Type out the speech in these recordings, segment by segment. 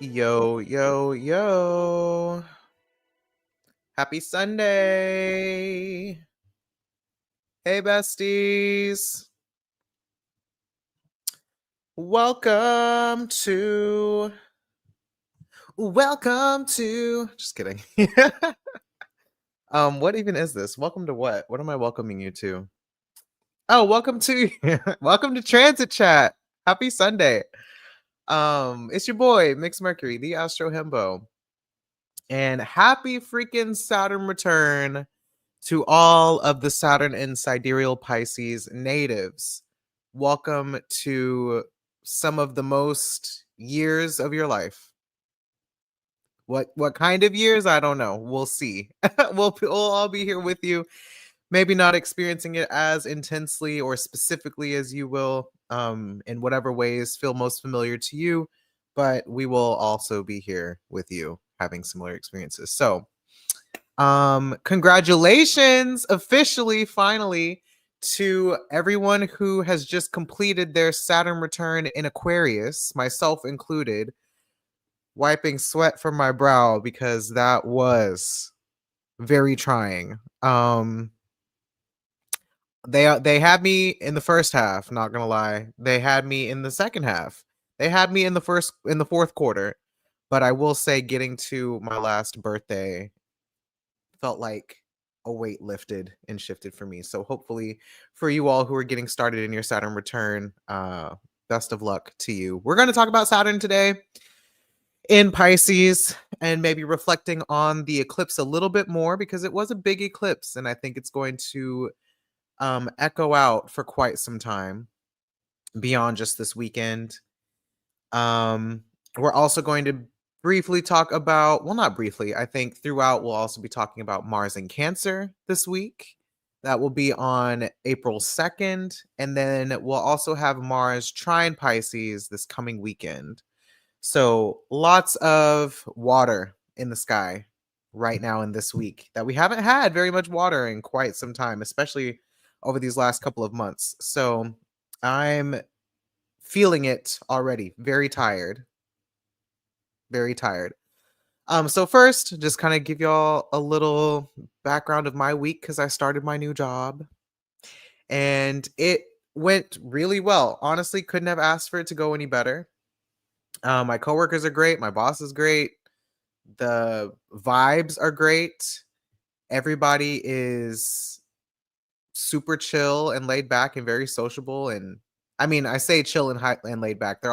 Yo, yo, yo. Happy Sunday. Hey, besties. Welcome to. Just kidding. What even is this? Welcome to what? What am I welcoming you to? Oh, welcome to welcome to Transit Chat. Happy Sunday. It's your boy, Mix Mercury, the Astro Himbo. And happy freaking Saturn return to all of the Saturn and Sidereal Pisces natives. Welcome to some of the most years of your life. What kind of years? I don't know. We'll see. we'll all be here with you. Maybe not experiencing it as intensely or specifically as you will, in whatever ways feel most familiar to you, but we will also be here with you having similar experiences. So congratulations officially, finally, to everyone who has just completed their Saturn return in Aquarius, myself included, wiping sweat from my brow because that was very trying. They had me in the first half, not gonna lie. They had me in the second half. They had me in the fourth quarter. But I will say getting to my last birthday felt like a weight lifted and shifted for me. So hopefully for you all who are getting started in your Saturn return, best of luck to you. We're going to talk about Saturn today in Pisces and maybe reflecting on the eclipse a little bit more because it was a big eclipse and I think it's going to echo out for quite some time beyond just this weekend. We're also going to briefly talk about, well, not briefly, I think throughout we'll also be talking about Mars in Cancer this week. That will be on April 2nd. And then we'll also have Mars trine Pisces this coming weekend. So lots of water in the sky right now in this week that we haven't had very much water in quite some time, especially over these last couple of months. So I'm feeling it already. Very tired. Very tired. So first, just kind of give y'all a little background of my week because I started my new job and it went really well. Honestly, couldn't have asked for it to go any better. My coworkers are great. My boss is great. The vibes are great. Everybody is super chill and laid back and very sociable. And I mean, I say chill and laid back.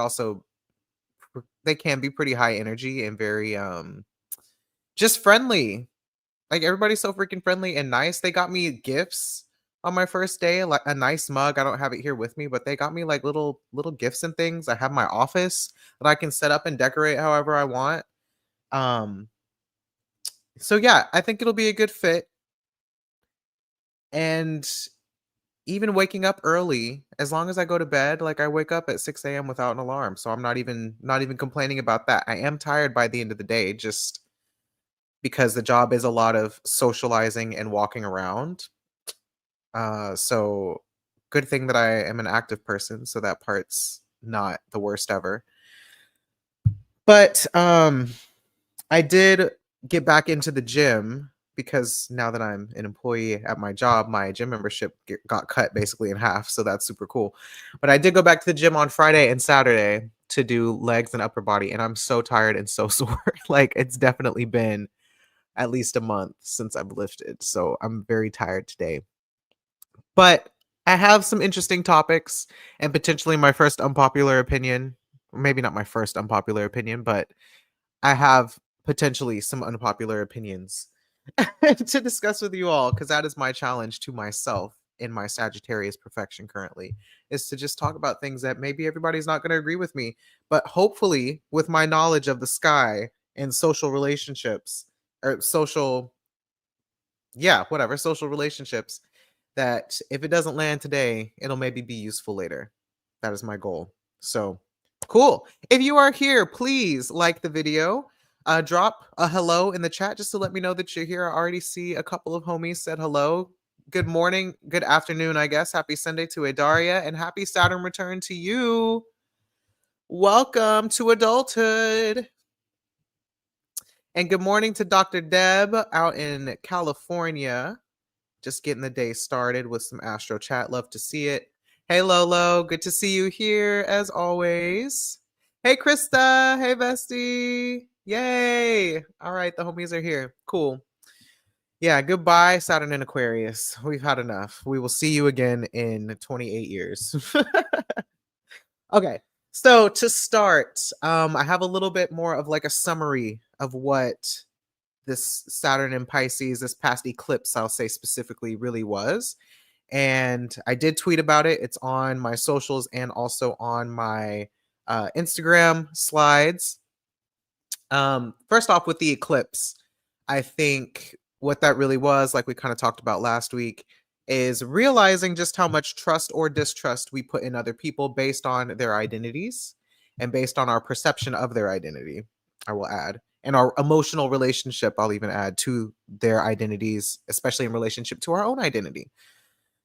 They can be pretty high energy and very just friendly. Like everybody's so freaking friendly and nice. They got me gifts on my first day, like a nice mug. I don't have it here with me, but they got me like little gifts and things. I have my office that I can set up and decorate however I want. So yeah, I think it'll be a good fit. And even waking up early, as long as I go to bed, like I wake up at 6 a.m. without an alarm. So I'm not even complaining about that. I am tired by the end of the day, just because the job is a lot of socializing and walking around. So good thing that I am an active person, so that part's not the worst ever. But I did get back into the gym because now that I'm an employee at my job, my gym membership got cut basically in half, so that's super cool. But I did go back to the gym on Friday and Saturday to do legs and upper body, and I'm so tired and so sore. Like it's definitely been at least a month since I've lifted, so I'm very tired today. But I have some interesting topics and potentially my first unpopular opinion. Maybe not my first unpopular opinion, but I have potentially some unpopular opinions to discuss with you all because that is my challenge to myself in my Sagittarius perfection currently, is to just talk about things that maybe everybody's not going to agree with me, but hopefully with my knowledge of the sky and social relationships or social relationships, that if it doesn't land today, it'll maybe be useful later. That is my goal. So cool. If you are here, please like the video. Drop a hello in the chat just to let me know that you're here. I already see a couple of homies said hello. Good morning, good afternoon, I guess. Happy Sunday to Adaria and happy Saturn return to you. Welcome to adulthood. And good morning to Dr. Deb out in California. Just getting the day started with some Astro Chat. Love to see it. Hey, Lolo. Good to see you here as always. Hey, Krista. Hey, Bestie. Yay. All right. The homies are here. Cool. Yeah. Goodbye, Saturn and Aquarius. We've had enough. We will see you again in 28 years. Okay. So to start, I have a little bit more of like a summary of what this Saturn in Pisces, this past eclipse, I'll say specifically, really was. And I did tweet about it. It's on my socials and also on my Instagram slides. First off, with the eclipse, I think what that really was, like we kind of talked about last week, is realizing just how much trust or distrust we put in other people based on their identities and based on our perception of their identity, I will add, and our emotional relationship, I'll even add, to their identities, especially in relationship to our own identity.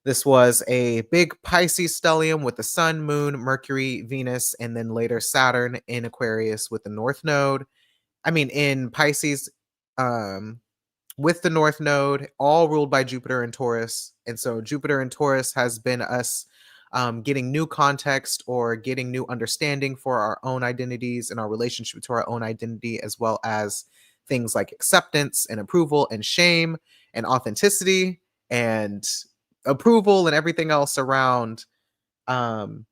This was a big Pisces stellium with the Sun, Moon, Mercury, Venus, and then later Saturn in Aquarius with the North Node. I mean, in Pisces, um, with the North Node, all ruled by Jupiter and Taurus. And so Jupiter and Taurus has been us getting new context or getting new understanding for our own identities and our relationship to our own identity, as well as things like acceptance and approval and shame and authenticity and approval and everything else around um,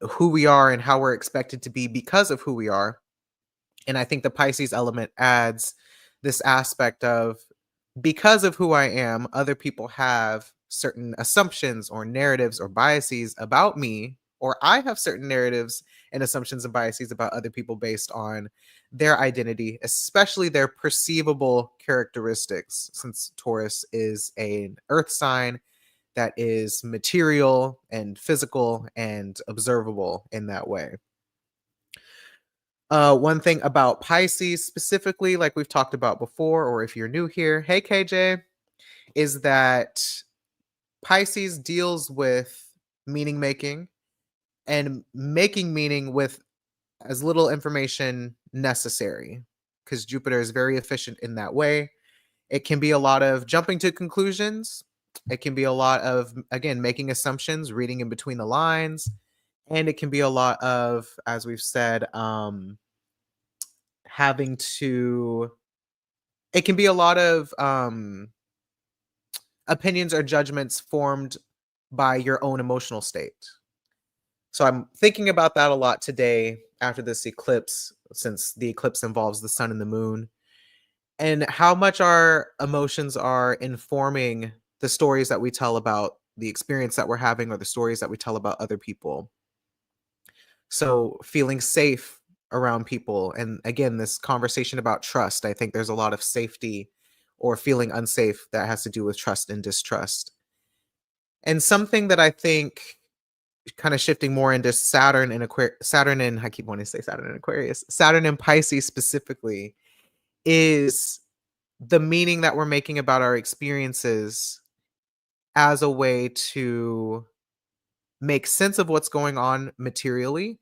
who we are and how we're expected to be because of who we are. And I think the Pisces element adds this aspect of, because of who I am, other people have certain assumptions or narratives or biases about me, or I have certain narratives and assumptions and biases about other people based on their identity, especially their perceivable characteristics, since Taurus is an earth sign that is material and physical and observable in that way. One thing about Pisces specifically, like we've talked about before, or if you're new here, hey KJ, is that Pisces deals with meaning making and making meaning with as little information necessary, because Jupiter is very efficient in that way. It can be a lot of jumping to conclusions. It can be a lot of, again, making assumptions, reading in between the lines. And it can be a lot of, as we've said, having to, it can be a lot of opinions or judgments formed by your own emotional state. So I'm thinking about that a lot today after this eclipse, since the eclipse involves the sun and the moon, and how much our emotions are informing the stories that we tell about the experience that we're having or the stories that we tell about other people. So feeling safe around people. And again, this conversation about trust, I think there's a lot of safety or feeling unsafe that has to do with trust and distrust. And something that I think, kind of shifting more into Saturn and Saturn and, I keep wanting to say Saturn and Aquarius, Saturn and Pisces specifically, is the meaning that we're making about our experiences as a way to make sense of what's going on materially.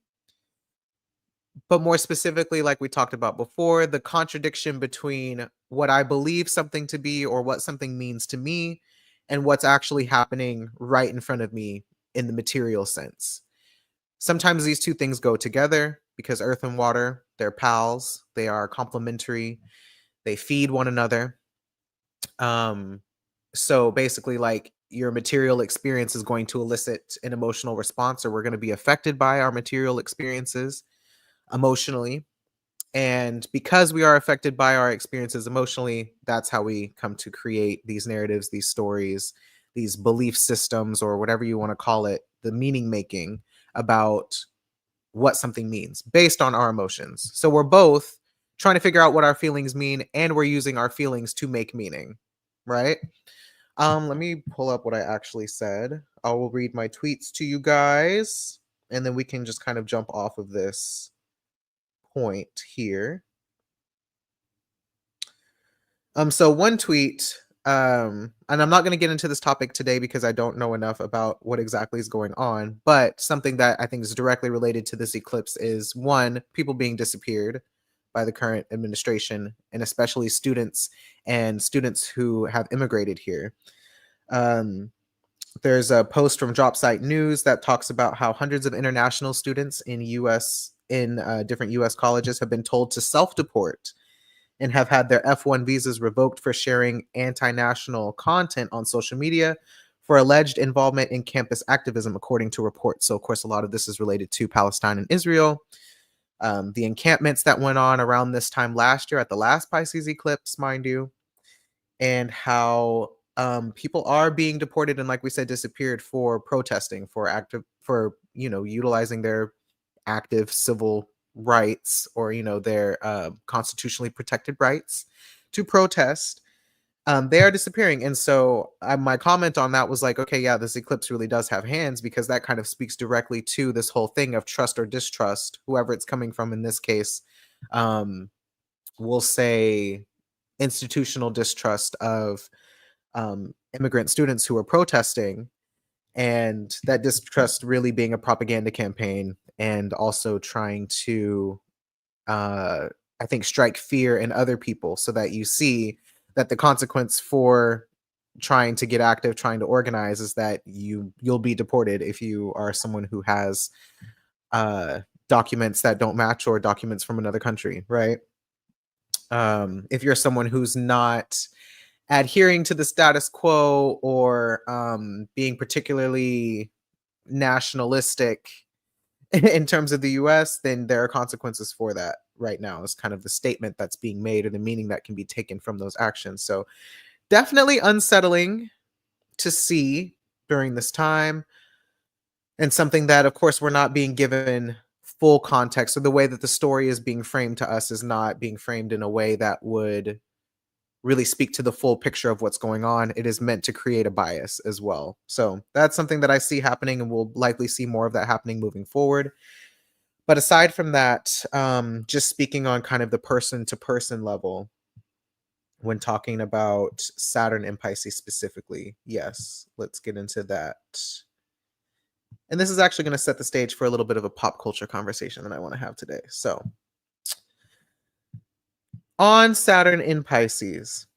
But more specifically, like we talked about before, the contradiction between what I believe something to be or what something means to me and what's actually happening right in front of me in the material sense. Sometimes these two things go together because earth and water, they're pals, they are complementary, they feed one another. So basically, like, your material experience is going to elicit an emotional response, or we're going to be affected by our material experiences emotionally. And because we are affected by our experiences emotionally, that's how we come to create these narratives, these stories, these belief systems, or whatever you want to call it, the meaning making about what something means based on our emotions. So we're both trying to figure out what our feelings mean, and we're using our feelings to make meaning, right? Let me pull up what I actually said. I will read my tweets to you guys, and then we can just kind of jump off of this point here. So one tweet, and I'm not going to get into this topic today because I don't know enough about what exactly is going on, but something that I think is directly related to this eclipse is, one, people being disappeared by the current administration, and especially students and students who have immigrated here. Um, there's a post from Dropsite News that talks about how hundreds of international students in different U.S. colleges have been told to self-deport and have had their F1 visas revoked for sharing anti-national content on social media for alleged involvement in campus activism, according to reports. So, of course, a lot of this is related to Palestine and Israel. The encampments that went on around this time last year at the last Pisces eclipse, mind you, and how people are being deported and, like we said, disappeared for protesting, for utilizing their active civil rights, or their constitutionally protected rights to protest. They are disappearing. And so my comment on that was like, okay, yeah, this eclipse really does have hands, because that kind of speaks directly to this whole thing of trust or distrust, whoever it's coming from in this case. We'll say institutional distrust of immigrant students who are protesting, and that distrust really being a propaganda campaign, and also trying to, I think, strike fear in other people, so that you see that the consequence for trying to get active, trying to organize, is that you'll be deported if you are someone who has documents that don't match, or documents from another country, right? If you're someone who's not adhering to the status quo, or being particularly nationalistic in terms of the US, then there are consequences for that right now, is kind of the statement that's being made, or the meaning that can be taken from those actions. So definitely unsettling to see during this time, and something that, of course, we're not being given full context. So the way that the story is being framed to us is not being framed in a way that would really speak to the full picture of what's going on. It is meant to create a bias as well. So that's something that I see happening, and we'll likely see more of that happening moving forward. But aside from that, just speaking on kind of the person to person level, when talking about Saturn and Pisces specifically, yes, let's get into that. And this is actually going to set the stage for a little bit of a pop culture conversation that I want to have today. So, on Saturn in Pisces,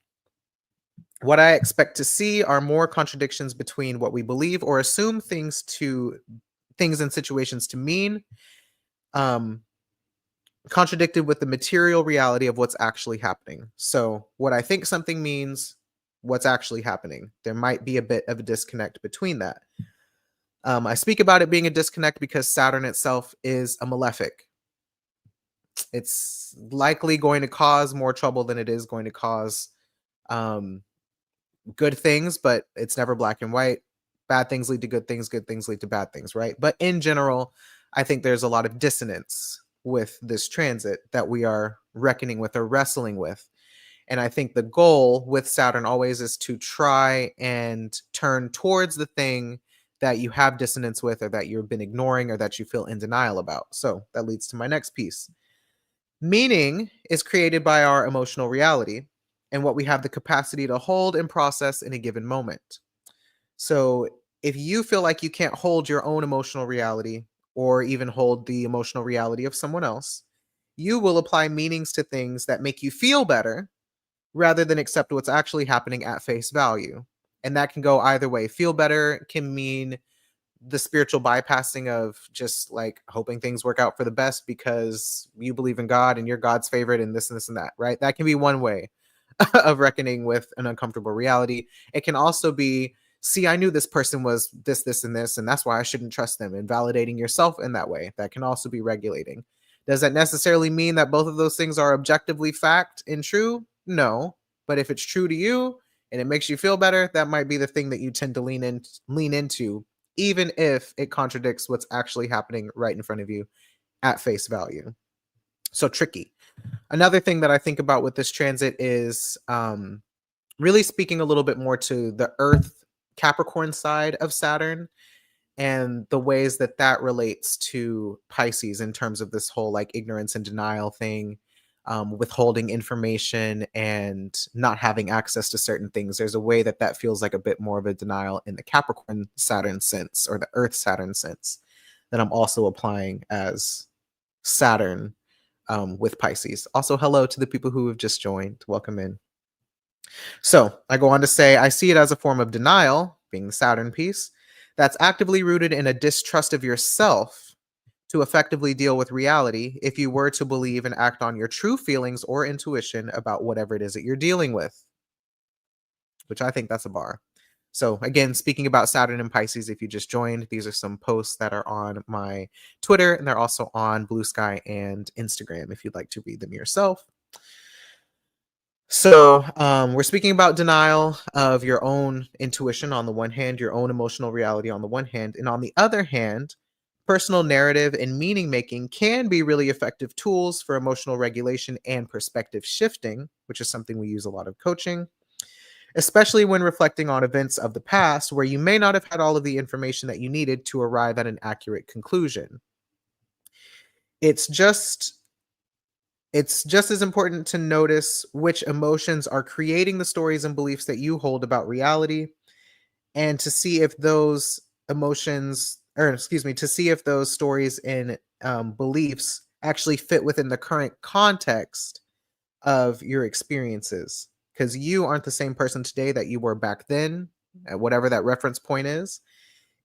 what I expect to see are more contradictions between what we believe or assume things and situations to mean, um, contradicted with the material reality of what's actually happening. So, what I think something means, what's actually happening. There might be a bit of a disconnect between that. I speak about it being a disconnect because Saturn itself is a malefic. It's likely going to cause more trouble than it is going to cause um, good things, but it's never black and white. Bad things lead to good things lead to bad things, right? But in general, I think there's a lot of dissonance with this transit that we are reckoning with, or wrestling with. And I think the goal with Saturn always is to try and turn towards the thing that you have dissonance with, or that you've been ignoring, or that you feel in denial about. So that leads to my next piece. Meaning is created by our emotional reality and what we have the capacity to hold and process in a given moment. So if you feel like you can't hold your own emotional reality, or even hold the emotional reality of someone else, you will apply meanings to things that make you feel better, rather than accept what's actually happening at face value. And that can go either way. Feel better can mean the spiritual bypassing of just like hoping things work out for the best because you believe in God and you're God's favorite and this and this and that, right? That can be one way of reckoning with an uncomfortable reality. It can also be, see, I knew this person was this, and this, and that's why I shouldn't trust them, and validating yourself in that way. That can also be regulating. Does that necessarily mean that both of those things are objectively fact and true? No. But if it's true to you and it makes you feel better, that might be the thing that you tend to lean into, even if it contradicts what's actually happening right in front of you at face value. So tricky. Another thing that I think about with this transit is really speaking a little bit more to the Earth Capricorn side of Saturn, and the ways that that relates to Pisces in terms of this whole like ignorance and denial thing, withholding information and not having access to certain things. There's a way that that feels like a bit more of a denial in the Capricorn Saturn sense, or the Earth Saturn sense, that I'm also applying as Saturn with Pisces. Also, hello to the people who have just joined. Welcome in. So I go on to say, I see it as a form of denial, being the Saturn piece, that's actively rooted in a distrust of yourself to effectively deal with reality if you were to believe and act on your true feelings or intuition about whatever it is that you're dealing with, which I think that's a bar. So again, speaking about Saturn and Pisces, if you just joined, these are some posts that are on my Twitter, and they're also on Blue Sky and Instagram if you'd like to read them yourself. So we're speaking about denial of your own intuition on the one hand, your own emotional reality on the one hand, and on the other hand, personal narrative and meaning making can be really effective tools for emotional regulation and perspective shifting, which is something we use a lot of coaching, especially when reflecting on events of the past where you may not have had all of the information that you needed to arrive at an accurate conclusion. It's just It's just as important to notice which emotions are creating the stories and beliefs that you hold about reality, and to see if those emotions, or excuse me, to see if those stories and beliefs actually fit within the current context of your experiences. Because you aren't the same person today that you were back then, at whatever that reference point is.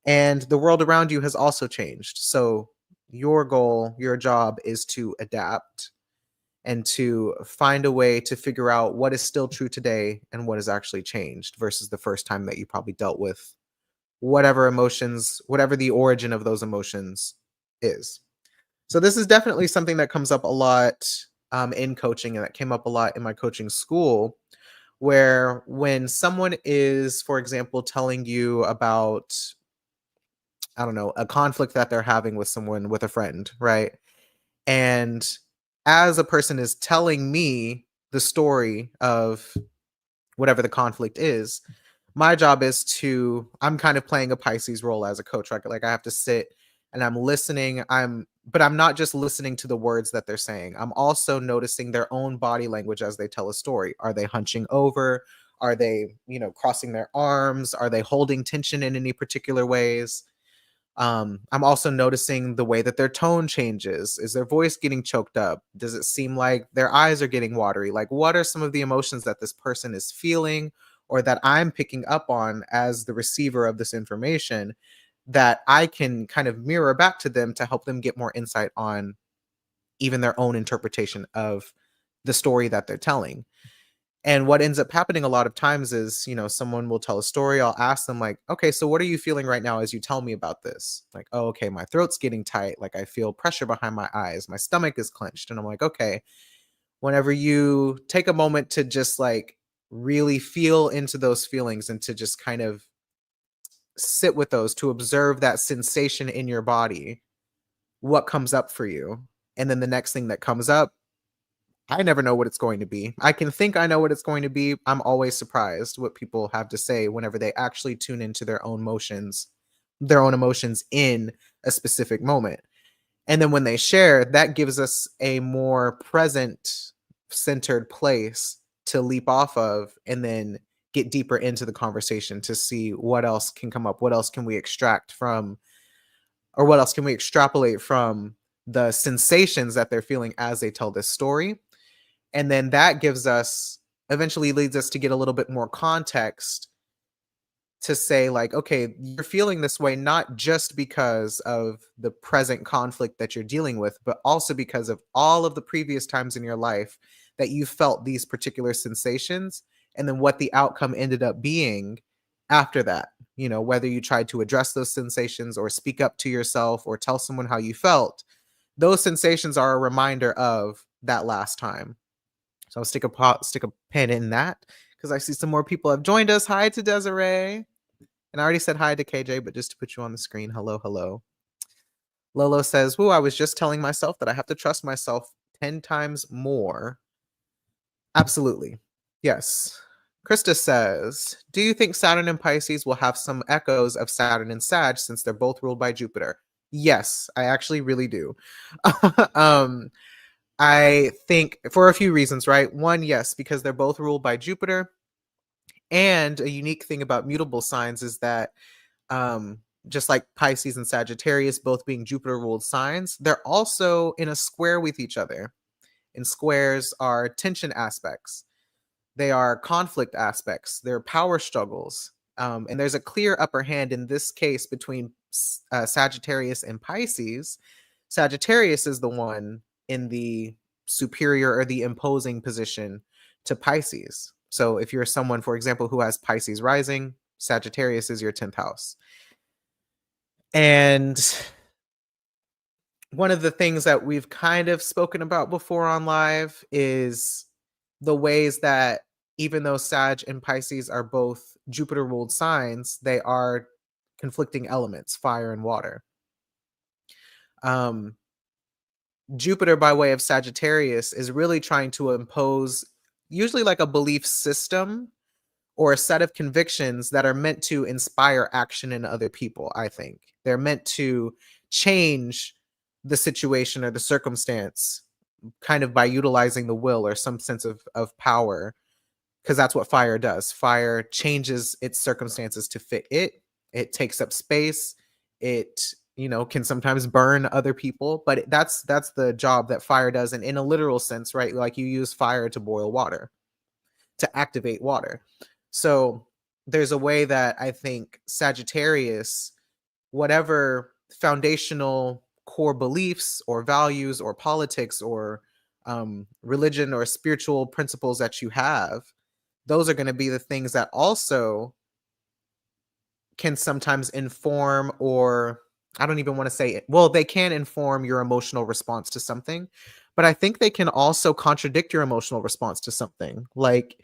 And the world around you has also changed. So your goal, your job is to adapt and to find a way to figure out what is still true today and what has actually changed versus the first time that you probably dealt with whatever emotions, whatever the origin of those emotions is. So this is definitely something that comes up a lot in coaching, and that came up a lot in my coaching school, where when someone is, for example, telling you about, I don't know, a conflict that they're having with someone, with a friend, right? And as a person is telling me the story of whatever the conflict is, my job is to, I'm kind of playing a Pisces role as a coach, right? Like I have to sit and I'm listening. But I'm not just listening to the words that they're saying. I'm also noticing their own body language as they tell a story. Are they hunching over? Are they, crossing their arms? Are they holding tension in any particular ways? I'm also noticing the way that their tone changes. Is their voice getting choked up? Does it seem like their eyes are getting watery? Like, what are some of the emotions that this person is feeling or that I'm picking up on as the receiver of this information that I can kind of mirror back to them to help them get more insight on even their own interpretation of the story that they're telling? And what ends up happening a lot of times is, someone will tell a story. I'll ask them, like, okay, so what are you feeling right now as you tell me about this? Like, oh, okay, my throat's getting tight. Like, I feel pressure behind my eyes. My stomach is clenched. And I'm like, okay, whenever you take a moment to just like really feel into those feelings and to just kind of sit with those, to observe that sensation in your body, what comes up for you? And then the next thing that comes up, I never know what it's going to be. I can think I know what it's going to be. I'm always surprised what people have to say whenever they actually tune into their own emotions in a specific moment. And then when they share, that gives us a more present, centered place to leap off of and then get deeper into the conversation to see what else can come up, what else can we extract from, or what else can we extrapolate from the sensations that they're feeling as they tell this story. And then that eventually leads us to get a little bit more context to say, like, okay, you're feeling this way not just because of the present conflict that you're dealing with, but also because of all of the previous times in your life that you felt these particular sensations, and then what the outcome ended up being after that. Whether you tried to address those sensations or speak up to yourself or tell someone how you felt, those sensations are a reminder of that last time. So I'll stick a pin in that because I see some more people have joined us. Hi to Desiree. And I already said hi to KJ, but just to put you on the screen, hello, hello. Lolo says, "Woo, I was just telling myself that I have to trust myself 10 times more." Absolutely. Yes. Krista says, "Do you think Saturn and Pisces will have some echoes of Saturn and Sag since they're both ruled by Jupiter?" Yes, I actually really do. I think for a few reasons, right? One, yes, because they're both ruled by Jupiter. And a unique thing about mutable signs is that just like Pisces and Sagittarius both being Jupiter ruled signs, they're also in a square with each other. and squares are tension aspects. They are conflict aspects. They're power struggles. And there's a clear upper hand in this case between Sagittarius and Pisces. Sagittarius is the one in the superior or the imposing position to Pisces. So if you're someone, for example, who has Pisces rising, Sagittarius is your 10th house. And one of the things that we've kind of spoken about before on live is the ways that even though Sag and Pisces are both Jupiter ruled signs, they are conflicting elements, fire and water. Jupiter, by way of Sagittarius, is really trying to impose usually like a belief system or a set of convictions that are meant to inspire action in other people, I think. They're meant to change the situation or the circumstance kind of by utilizing the will or some sense of power, because that's what fire does. Fire changes its circumstances to fit it. It takes up space. It, can sometimes burn other people, but that's the job that fire does. And in a literal sense, right? Like you use fire to boil water, to activate water. So there's a way that I think Sagittarius, whatever foundational core beliefs or values or politics or religion or spiritual principles that you have, those are going to be the things that also can sometimes inform, or I don't even want to say it. Well, they can inform your emotional response to something, but I think they can also contradict your emotional response to something. Like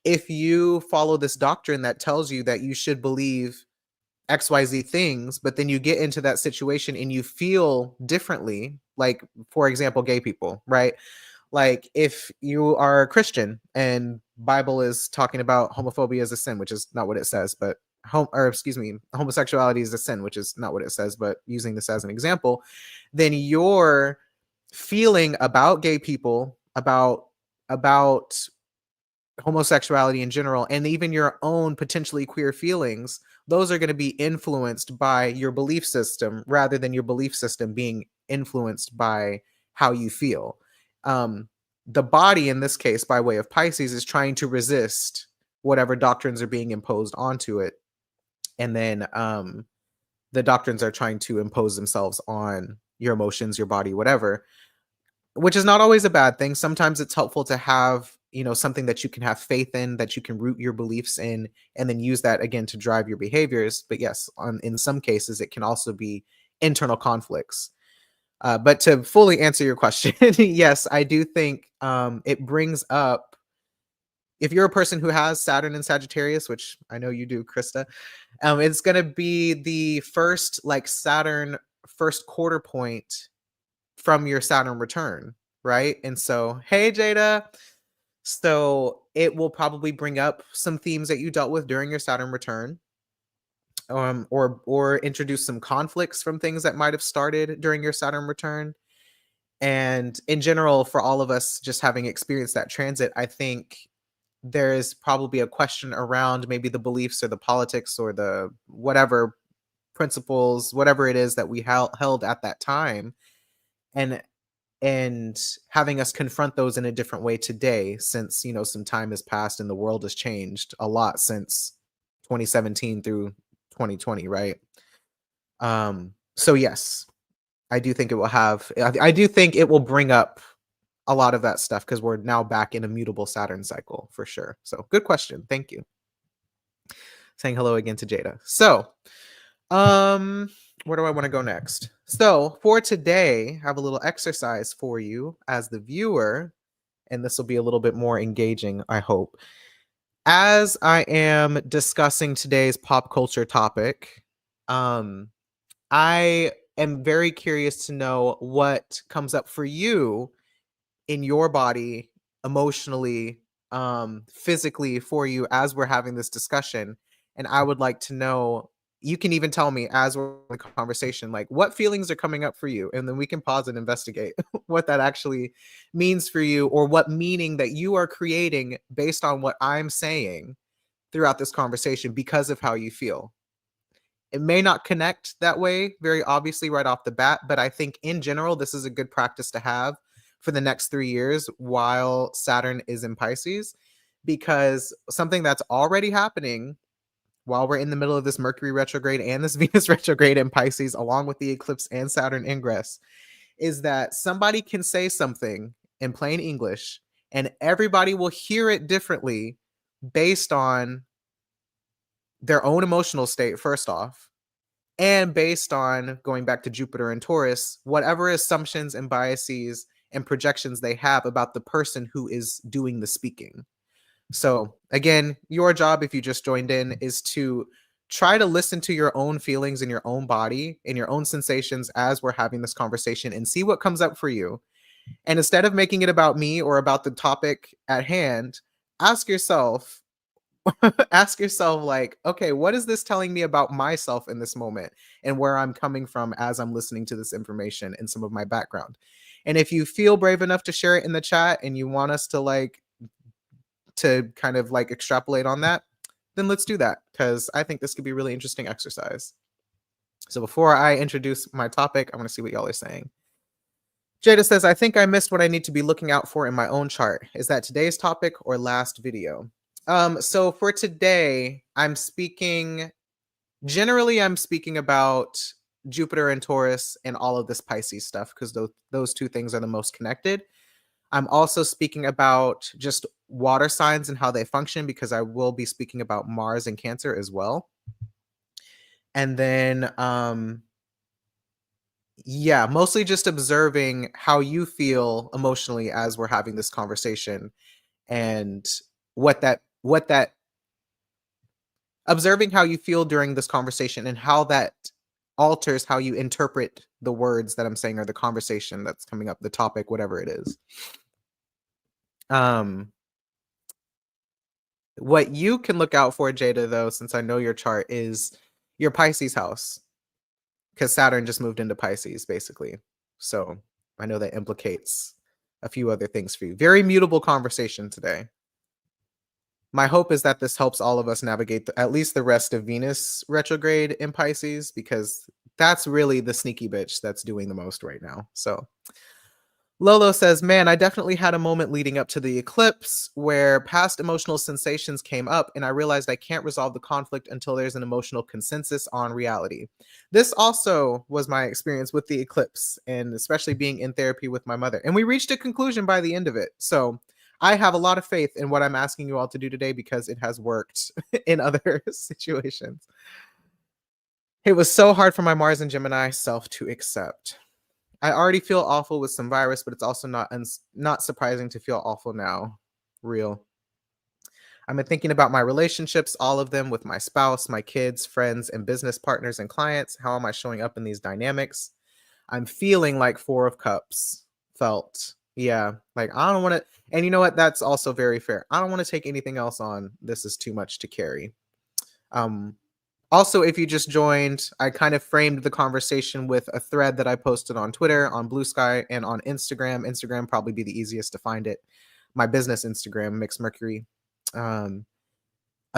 if you follow this doctrine that tells you that you should believe XYZ things, but then you get into that situation and you feel differently, like, for example, gay people, right? Like if you are a Christian and Bible is talking about homophobia as a sin, which is not what it says, but homosexuality is a sin, which is not what it says, but using this as an example, then your feeling about gay people, about homosexuality in general, and even your own potentially queer feelings, those are going to be influenced by your belief system rather than your belief system being influenced by how you feel. The body, in this case, by way of Pisces, is trying to resist whatever doctrines are being imposed onto it. And then the doctrines are trying to impose themselves on your emotions, your body, whatever, which is not always a bad thing. Sometimes it's helpful to have, something that you can have faith in, that you can root your beliefs in, and then use that again to drive your behaviors. But yes, in some cases, it can also be internal conflicts. But to fully answer your question, yes, I do think it brings up, if you're a person who has Saturn and Sagittarius, which I know you do, Krista, it's going to be the first Saturn first quarter point from your Saturn return, right? And so, hey, Jada. So it will probably bring up some themes that you dealt with during your Saturn return, or introduce some conflicts from things that might have started during your Saturn return. And in general, for all of us just having experienced that transit, I think there is probably a question around maybe the beliefs or the politics or the whatever principles, whatever it is that we held at that time, and having us confront those in a different way today, since some time has passed and the world has changed a lot since 2017 through 2020, right? So yes, I do think I do think it will bring up a lot of that stuff, because we're now back in a mutable Saturn cycle for sure. So good question, thank you. Saying hello again to Jada. So where do I want to go next? So for today, I have a little exercise for you as the viewer, and this will be a little bit more engaging, I hope. As I am discussing today's pop culture topic, I am very curious to know what comes up for you in your body, emotionally, physically, for you as we're having this discussion. And I would like to know, you can even tell me as we're in the conversation, like what feelings are coming up for you, and then we can pause and investigate what that actually means for you, or what meaning that you are creating based on what I'm saying throughout this conversation because of how you feel. It may not connect that way very obviously right off the bat, but I think in general, this is a good practice to have for the next 3 years while Saturn is in Pisces, because something that's already happening while we're in the middle of this Mercury retrograde and this Venus retrograde in Pisces, along with the eclipse and Saturn ingress, is that somebody can say something in plain English and everybody will hear it differently based on their own emotional state, first off, and based on, going back to Jupiter and Taurus, whatever assumptions and biases and projections they have about the person who is doing the speaking. So, again, your job, if you just joined in, is to try to listen to your own feelings in your own body and your own sensations as we're having this conversation and see what comes up for you. And instead of making it about me or about the topic at hand, ask yourself, ask yourself, like, okay, what is this telling me about myself in this moment and where I'm coming from as I'm listening to this information and some of my background. And if you feel brave enough to share it in the chat and you want us to kind of like extrapolate on that, then let's do that, because I think this could be a really interesting exercise. So before I introduce my topic, I want to see what y'all are saying. Jada says, I think I missed what I need to be looking out for in my own chart. Is that today's topic or last video? So for today, generally I'm speaking about Jupiter and Taurus and all of this Pisces stuff, because those two things are the most connected. I'm also speaking about just water signs and how they function, because I will be speaking about Mars and Cancer as well. And then, yeah, mostly just observing how you feel emotionally as we're having this conversation, and observing how you feel during this conversation and how that alters how you interpret the words that I'm saying or the conversation that's coming up, the topic, whatever it is. What you can look out for, Jada, though, since I know your chart, is your Pisces house, because Saturn just moved into Pisces, basically. So I know that implicates a few other things for you. Very mutable conversation today. My hope is that this helps all of us navigate at least the rest of Venus retrograde in Pisces, because that's really the sneaky bitch that's doing the most right now. So Lolo says, man, I definitely had a moment leading up to the eclipse where past emotional sensations came up and I realized I can't resolve the conflict until there's an emotional consensus on reality. This also was my experience with the eclipse, and especially being in therapy with my mother. And we reached a conclusion by the end of it. So I have a lot of faith in what I'm asking you all to do today, because it has worked in other situations. It was so hard for my Mars and Gemini self to accept. I already feel awful with some virus, but it's also not surprising to feel awful now. Real. I've been thinking about my relationships, all of them, with my spouse, my kids, friends, and business partners and clients. How am I showing up in these dynamics? I'm feeling like 4 of Cups felt. Yeah, like I don't want to. And you know what? That's also very fair. I don't want to take anything else on. This is too much to carry. Also, if you just joined, I kind of framed the conversation with a thread that I posted on Twitter, on Blue Sky, and on Instagram. Instagram probably be the easiest to find it. My business Instagram, Mixed Mercury. A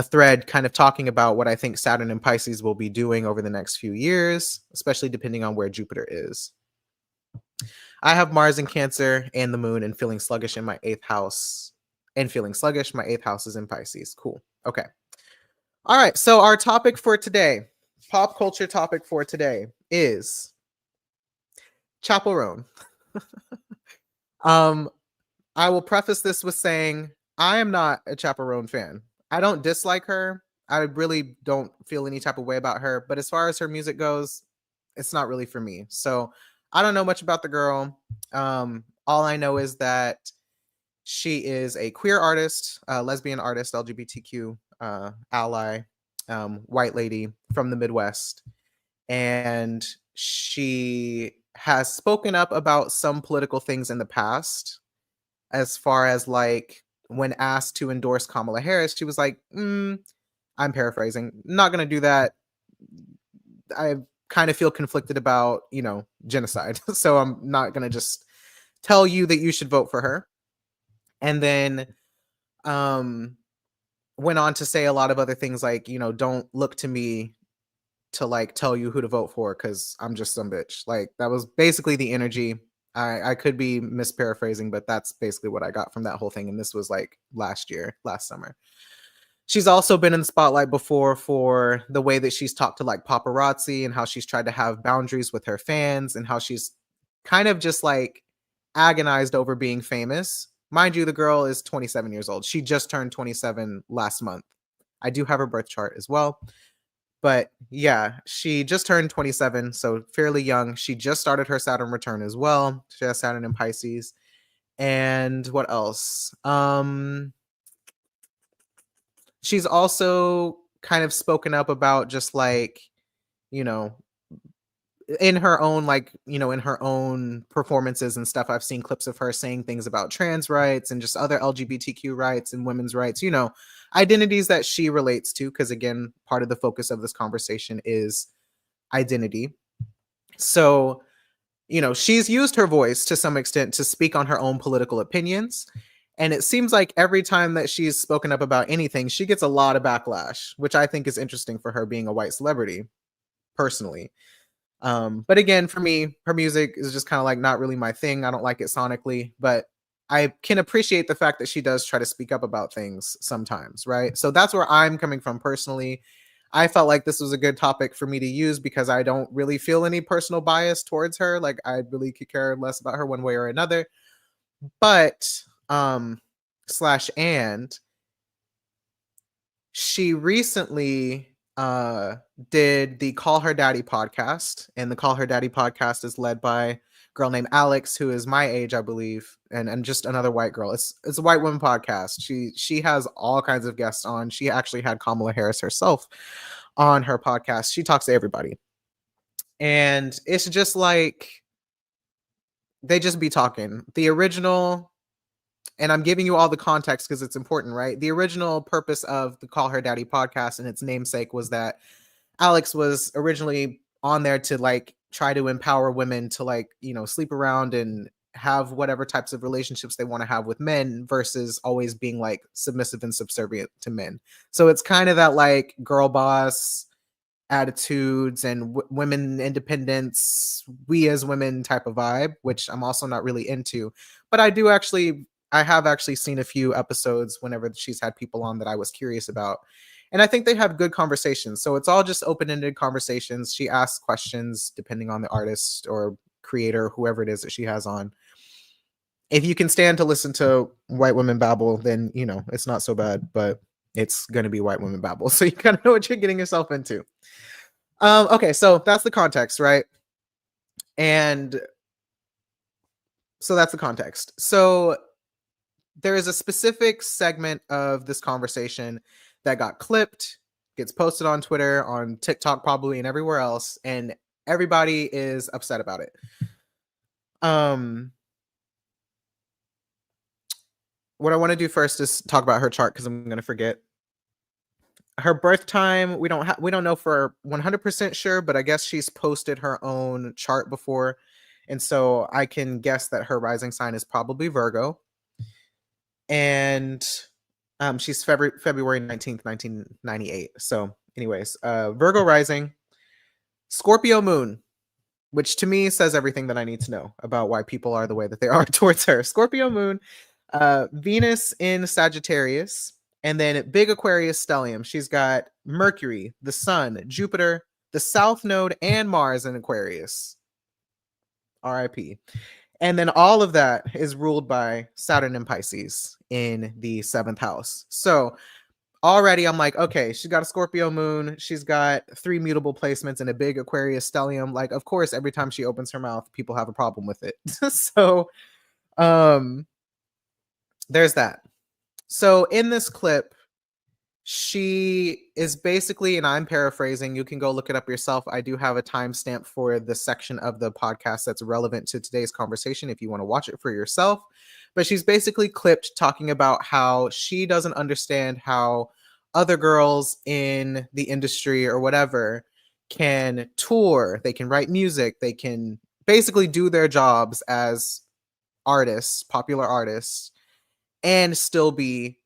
thread kind of talking about what I think Saturn and Pisces will be doing over the next few years, especially depending on where Jupiter is. I have Mars in Cancer and the Moon, and feeling sluggish in my 8th house. And feeling sluggish, my 8th house is in Pisces. Cool. Okay. All right, so our topic for today, pop culture topic for today, is chaperone. I will preface this with saying I am not a chaperone fan. I don't dislike her. I really don't feel any type of way about her. But as far as her music goes, it's not really for me. So I don't know much about the girl. All I know is that she is a queer artist, lesbian artist, LGBTQ ally, white lady from the Midwest. And she has spoken up about some political things in the past, as far as like when asked to endorse Kamala Harris, she was like, I'm paraphrasing, not going to do that. I kind of feel conflicted about, genocide. So I'm not going to just tell you that you should vote for her. And then went on to say a lot of other things like, don't look to me to like tell you who to vote for because I'm just some bitch. Like that was basically the energy. I could be misparaphrasing, but that's basically what I got from that whole thing. And this was like last summer. She's also been in the spotlight before for the way that she's talked to like paparazzi and how she's tried to have boundaries with her fans and how she's kind of just like agonized over being famous. Mind you, the girl is 27 years old. She just turned 27 last month. I do have her birth chart as well. But yeah, she just turned 27, so fairly young. She just started her Saturn return as well. She has Saturn in Pisces. And what else? She's also kind of spoken up about just like, you know, in her own like, in her own performances and stuff. I've seen clips of her saying things about trans rights and just other LGBTQ rights and women's rights, identities that she relates to, because again, part of the focus of this conversation is identity. So, she's used her voice to some extent to speak on her own political opinions. And it seems like every time that she's spoken up about anything, she gets a lot of backlash, which I think is interesting for her being a white celebrity, personally. But again, for me, her music is just kind of like not really my thing. I don't like it sonically, but I can appreciate the fact that she does try to speak up about things sometimes, right? So that's where I'm coming from personally. I felt like this was a good topic for me to use because I don't really feel any personal bias towards her. Like I really could care less about her one way or another. But slash and she recently did the Call Her Daddy podcast, and the Call Her Daddy podcast is led by a girl named Alex, who is my age, I believe, and just another white girl. It's a white woman podcast. She has all kinds of guests on. She actually had Kamala Harris herself on her podcast. She talks to everybody. And it's just like they just be talking. The original, and I'm giving you all the context because it's important, right? The original purpose of the Call Her Daddy podcast and its namesake was that Alex was originally on there to like try to empower women to like, sleep around and have whatever types of relationships they want to have with men versus always being like submissive and subservient to men. So it's kind of that like girl boss attitudes and women independence, we as women type of vibe, which I'm also not really into. But I have actually seen a few episodes whenever she's had people on that I was curious about. And I think they have good conversations. So it's all just open-ended conversations. She asks questions depending on the artist or creator, whoever it is that she has on. If you can stand to listen to white women babble, then, it's not so bad, but it's going to be white women babble. So you kind of know what you're getting yourself into. Okay, so that's the context, right? And so that's the context. So there is a specific segment of this conversation that got clipped, gets posted on Twitter, on TikTok probably, and everywhere else, and everybody is upset about it. What I want to do first is talk about her chart because I'm going to forget. Her birth time, we don't know for 100% sure, but I guess she's posted her own chart before, and so I can guess that her rising sign is probably Virgo. And she's February 19th, 1998. So anyways, Virgo rising, Scorpio moon, which to me says everything that I need to know about why people are the way that they are towards her. Scorpio moon, Venus in Sagittarius, and then big Aquarius stellium. She's got Mercury, the sun, Jupiter, the south node, and Mars in Aquarius. RIP. And then all of that is ruled by Saturn and Pisces in the 7th house. So already I'm like, okay, she's got a Scorpio moon. She's got 3 mutable placements and a big Aquarius stellium. Like, of course, every time she opens her mouth, people have a problem with it. So there's that. So in this clip, she is basically, and I'm paraphrasing, you can go look it up yourself. I do have a timestamp for the section of the podcast that's relevant to today's conversation if you want to watch it for yourself. But she's basically clipped talking about how she doesn't understand how other girls in the industry or whatever can tour, they can write music, they can basically do their jobs as artists, popular artists, and still be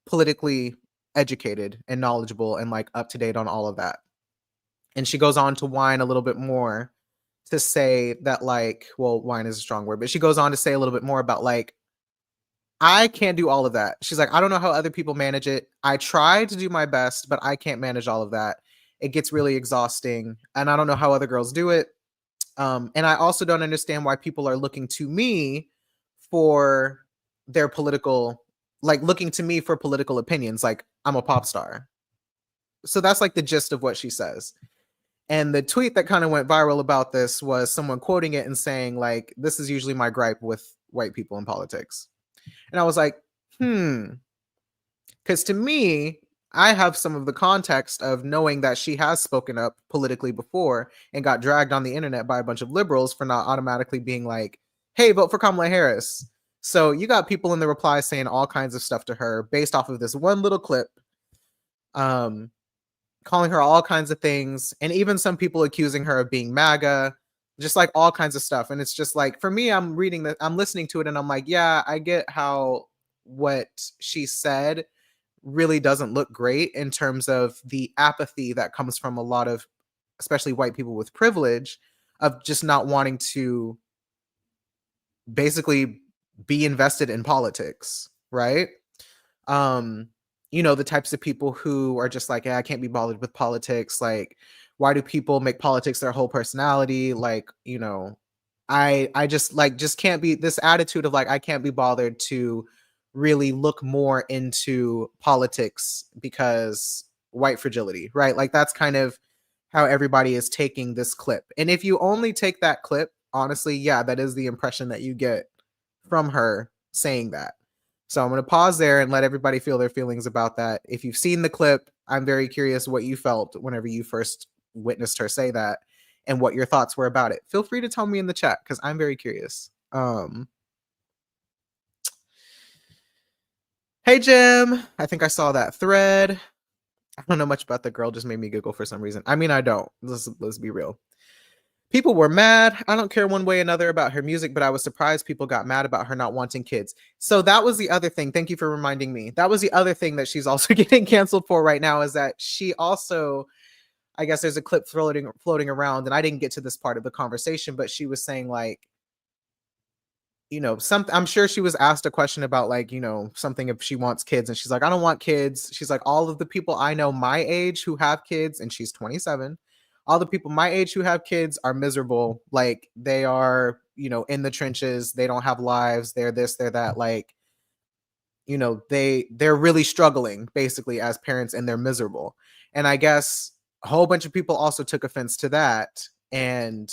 politically educated and knowledgeable and like up to date on all of that. And she goes on to whine a little bit more to say that, like, well, wine is a strong word, but she goes on to say a little bit more about, like, I can't do all of that. She's like, I don't know how other people manage it. I try to do my best, but I can't manage all of that. It gets really exhausting, and I don't know how other girls do it. And I also don't understand why people are looking to me for their political, like looking to me for political opinions. Like I'm a pop star. So that's like the gist of what she says. And the tweet that kind of went viral about this was someone quoting it and saying, like, this is usually my gripe with white people in politics. And I was like, hmm. Because to me, I have some of the context of knowing that she has spoken up politically before and got dragged on the internet by a bunch of liberals for not automatically being like, hey, vote for Kamala Harris. So you got people in the reply saying all kinds of stuff to her based off of this one little clip, um, calling her all kinds of things, and even some people accusing her of being MAGA, just like all kinds of stuff. And it's just like, for me, I'm reading that, I'm listening to it, and I'm like, yeah, I get how what she said really doesn't look great in terms of the apathy that comes from a lot of, especially white people with privilege, of just not wanting to basically be invested in politics, right? um the types of people who are just like, yeah, I can't be bothered with politics. Like, why do people make politics their whole personality? Like, I just can't be, this attitude of like, I can't be bothered to really look more into politics because white fragility, right? Like that's kind of how everybody is taking this clip. And if you only take that clip, honestly, yeah, that is the impression that you get from her saying that. So I'm going to pause there and let everybody feel their feelings about that. If you've seen the clip, I'm very curious what you felt whenever you first witnessed her say that and what your thoughts were about it. Feel free to tell me in the chat because I'm very curious. Hey, Jim. I think I saw that thread. I don't know much about the girl, just made me giggle for some reason. I mean, I don't. Let's be real. People were mad. I don't care one way or another about her music, but I was surprised people got mad about her not wanting kids. So that was the other thing. Thank you for reminding me. That was the other thing that she's also getting canceled for right now, is that she also, I guess there's a clip floating around, and I didn't get to this part of the conversation, but she was saying like, something, I'm sure she was asked a question about like, something if she wants kids, and she's like, I don't want kids. She's like, all of the people I know my age who have kids, and she's 27, all the people my age who have kids are miserable. Like they are, in the trenches, they don't have lives, they're this, they're that, like, they're really struggling basically as parents, and they're miserable. And I guess a whole bunch of people also took offense to that, and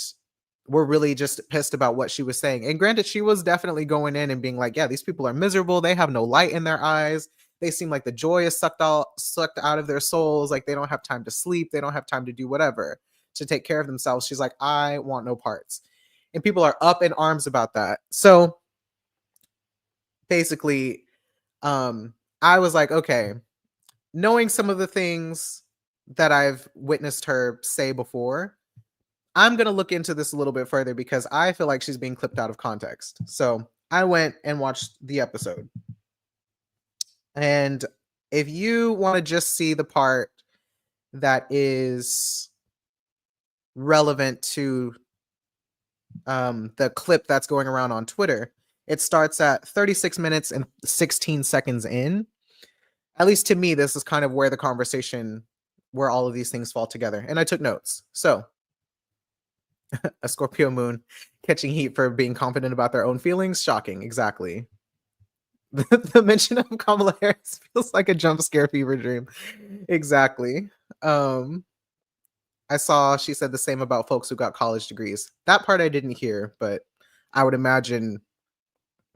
were really just pissed about what she was saying. And granted, she was definitely going in and being like, yeah, these people are miserable, they have no light in their eyes, they seem like the joy is sucked out of their souls, like they don't have time to sleep, they don't have time to do whatever to take care of themselves. She's like, I want no parts. And people are up in arms about that. So basically, I was like, okay, knowing some of the things that I've witnessed her say before, I'm going to look into this a little bit further because I feel like she's being clipped out of context. So I went and watched the episode. And if you want to just see the part that is relevant to the clip that's going around on Twitter, it starts at 36 minutes and 16 seconds in. At least to me, this is kind of where the conversation, where all of these things fall together. And I took notes. So a Scorpio moon catching heat for being confident about their own feelings. Shocking. Exactly. The mention of Kamala Harris feels like a jump scare fever dream. Exactly. I saw she said the same about folks who got college degrees. That part I didn't hear, but I would imagine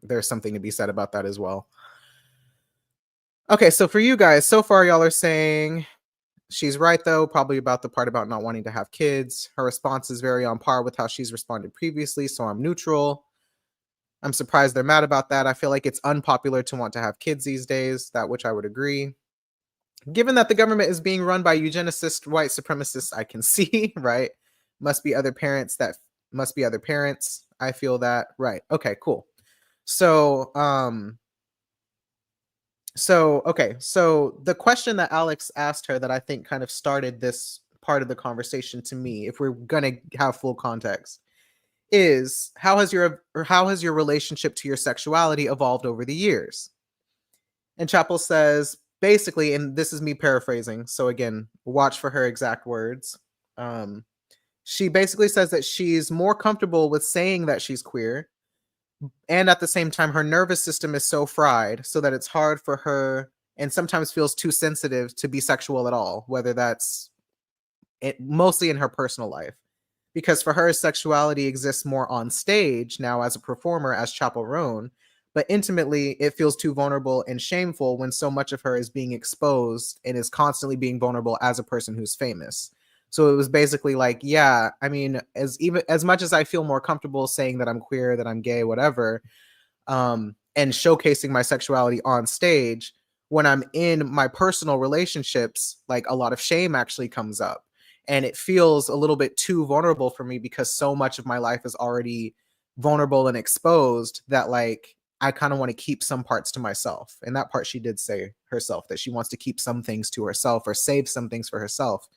there's something to be said about that as well. Okay, so for you guys, so far y'all are saying she's right, though, probably about the part about not wanting to have kids. Her response is very on par with how she's responded previously, so I'm neutral. I'm surprised they're mad about that. I feel like it's unpopular to want to have kids these days, that which I would agree. Given that the government is being run by eugenicists, white supremacists, I can see, right? Must be other parents. I feel that. Right. Okay, cool. So, so the question that Alex asked her that I think kind of started this part of the conversation to me, if we're going to have full context, is how has your relationship to your sexuality evolved over the years? And Chapel says basically, and this is me paraphrasing, so again, watch for her exact words. Um, she basically says that she's more comfortable with saying that she's queer, and at the same time, her nervous system is so fried so that it's hard for her and sometimes feels too sensitive to be sexual at all, whether that's mostly in her personal life. Because for her, sexuality exists more on stage now as a performer, as Chapel Roan, but intimately, it feels too vulnerable and shameful when so much of her is being exposed and is constantly being vulnerable as a person who's famous. So it was basically like, yeah, I mean, as much as I feel more comfortable saying that I'm queer, that I'm gay, whatever, and showcasing my sexuality on stage, when I'm in my personal relationships, like a lot of shame actually comes up. And it feels a little bit too vulnerable for me because so much of my life is already vulnerable and exposed that, like, I kind of want to keep some parts to myself. And that part she did say herself, that she wants to keep some things to herself or save some things for herself.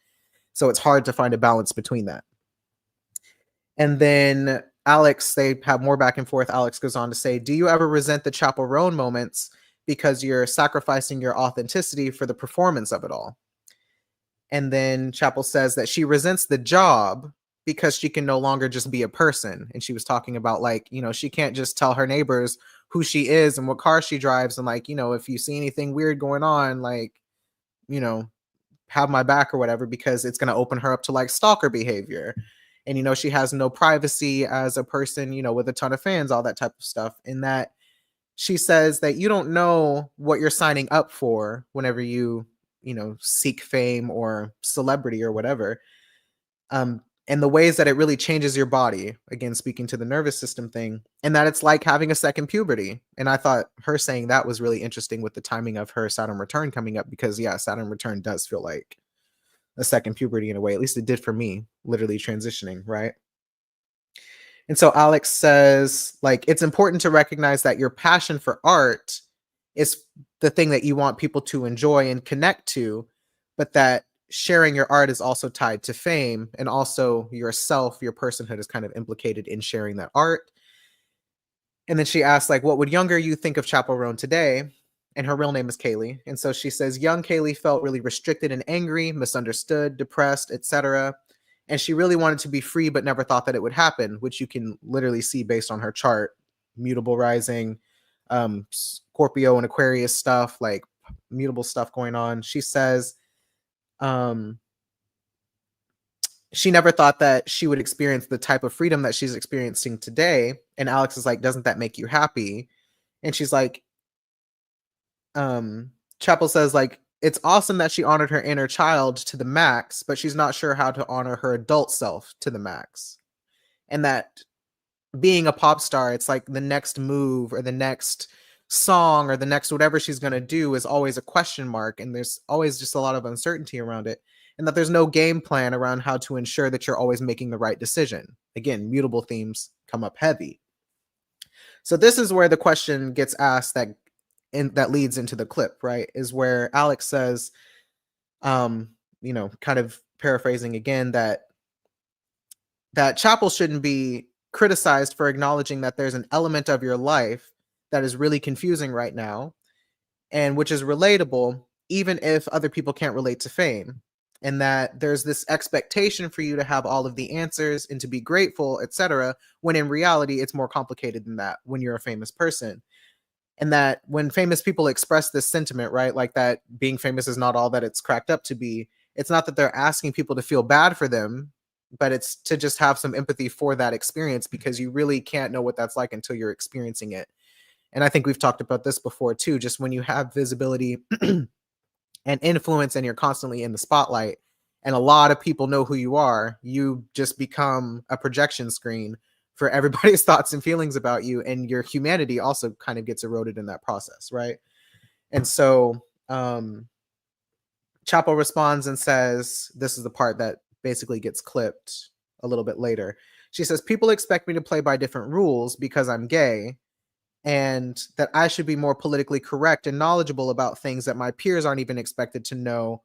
So it's hard to find a balance between that. And then Alex, they have more back and forth. Alex goes on to say, do you ever resent the Chapel Roan moments because you're sacrificing your authenticity for the performance of it all? And then Chapel says that she resents the job because she can no longer just be a person. And she was talking about, like, you know, she can't just tell her neighbors who she is and what car she drives. And, like, you know, if you see anything weird going on, like, you know, have my back or whatever, because it's going to open her up to, like, stalker behavior. And, you know, she has no privacy as a person, you know, with a ton of fans, all that type of stuff. And that she says that you don't know what you're signing up for whenever you know, seek fame or celebrity or whatever. And the ways that it really changes your body, again, speaking to the nervous system thing, and that it's like having a second puberty. And I thought her saying that was really interesting with the timing of her Saturn return coming up, because yeah, Saturn return does feel like a second puberty in a way. At least it did for me, literally transitioning, right? And so Alex says, like, it's important to recognize that your passion for art is the thing that you want people to enjoy and connect to, but that sharing your art is also tied to fame, and also yourself, your personhood is kind of implicated in sharing that art. And then she asks, like, what would younger you think of Chapel Roan today? And her real name is Kaylee. And so she says, young Kaylee felt really restricted and angry, misunderstood, depressed, etc. And she really wanted to be free, but never thought that it would happen, which you can literally see based on her chart. Mutable rising, Scorpio and Aquarius stuff, like mutable stuff going on. She says, um, she never thought that she would experience the type of freedom that she's experiencing today. And Alex is like, doesn't that make you happy? And she's like, Chapel says, like, it's awesome that she honored her inner child to the max, but she's not sure how to honor her adult self to the max. And that being a pop star, it's like the next move or the next song or the next whatever she's going to do is always a question mark. And there's always just a lot of uncertainty around it. And that there's no game plan around how to ensure that you're always making the right decision. Again, mutable themes come up heavy. So this is where the question gets asked that leads into the clip, right? Is where Alex says, you know, kind of paraphrasing again, that Chapel shouldn't be criticized for acknowledging that there's an element of your life that is really confusing right now, and which is relatable, even if other people can't relate to fame. And that there's this expectation for you to have all of the answers and to be grateful, etc., when in reality, it's more complicated than that when you're a famous person. And that when famous people express this sentiment, right, like that being famous is not all that it's cracked up to be, it's not that they're asking people to feel bad for them, but it's to just have some empathy for that experience, because you really can't know what that's like until you're experiencing it. And I think we've talked about this before too, just when you have visibility and influence and you're constantly in the spotlight and a lot of people know who you are, you just become a projection screen for everybody's thoughts and feelings about you, and your humanity also kind of gets eroded in that process, right? And so Chapel responds and says, this is the part that basically gets clipped a little bit later. She says, people expect me to play by different rules because I'm gay, and that I should be more politically correct and knowledgeable about things that my peers aren't even expected to know,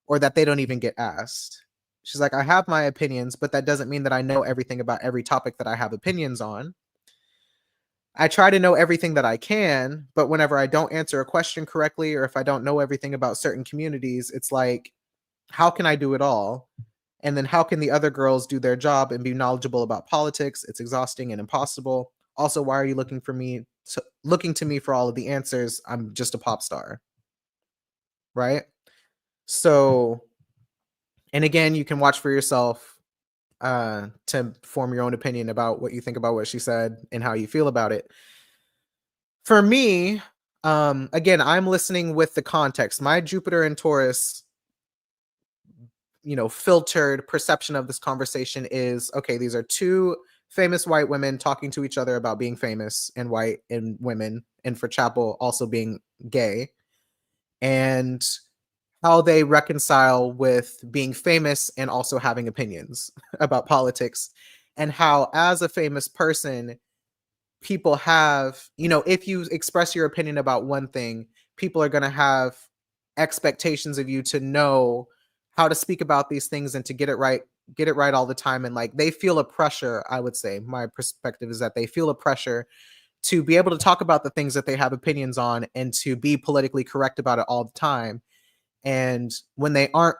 or that they don't even get asked. She's like, I have my opinions, but that doesn't mean that I know everything about every topic that I have opinions on. I try to know everything that I can, but whenever I don't answer a question correctly, or if I don't know everything about certain communities, it's like, how can I do it all? And then how can the other girls do their job and be knowledgeable about politics? It's exhausting and impossible. Also, why are you looking to me for all of the answers? I'm just a pop star, right? So, and again, you can watch for yourself to form your own opinion about what you think about what she said and how you feel about it. For me, again, I'm listening with the context. My Jupiter and Taurus, filtered perception of this conversation is okay, these are two famous white women talking to each other about being famous and white and women, and for Chapel also being gay, and how they reconcile with being famous and also having opinions about politics, and how, as a famous person, people have, if you express your opinion about one thing, people are going to have expectations of you to know how to speak about these things and to get it right all the time. And like, they feel a pressure. I would say my perspective is that they feel a pressure to be able to talk about the things that they have opinions on and to be politically correct about it all the time. And when they aren't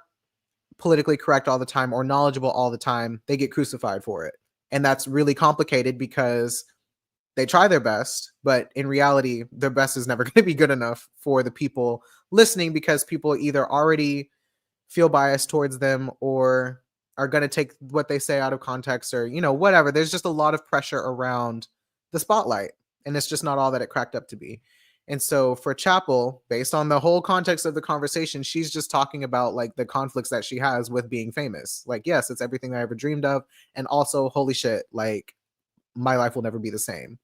politically correct all the time or knowledgeable all the time, they get crucified for it. And that's really complicated because they try their best, but in reality, their best is never going to be good enough for the people listening, because people either already feel biased towards them or are going to take what they say out of context, or, whatever. There's just a lot of pressure around the spotlight, and it's just not all that it cracked up to be. And so for Chapel, based on the whole context of the conversation, she's just talking about like the conflicts that she has with being famous. Like, yes, it's everything I ever dreamed of. And also, holy shit, like, my life will never be the same.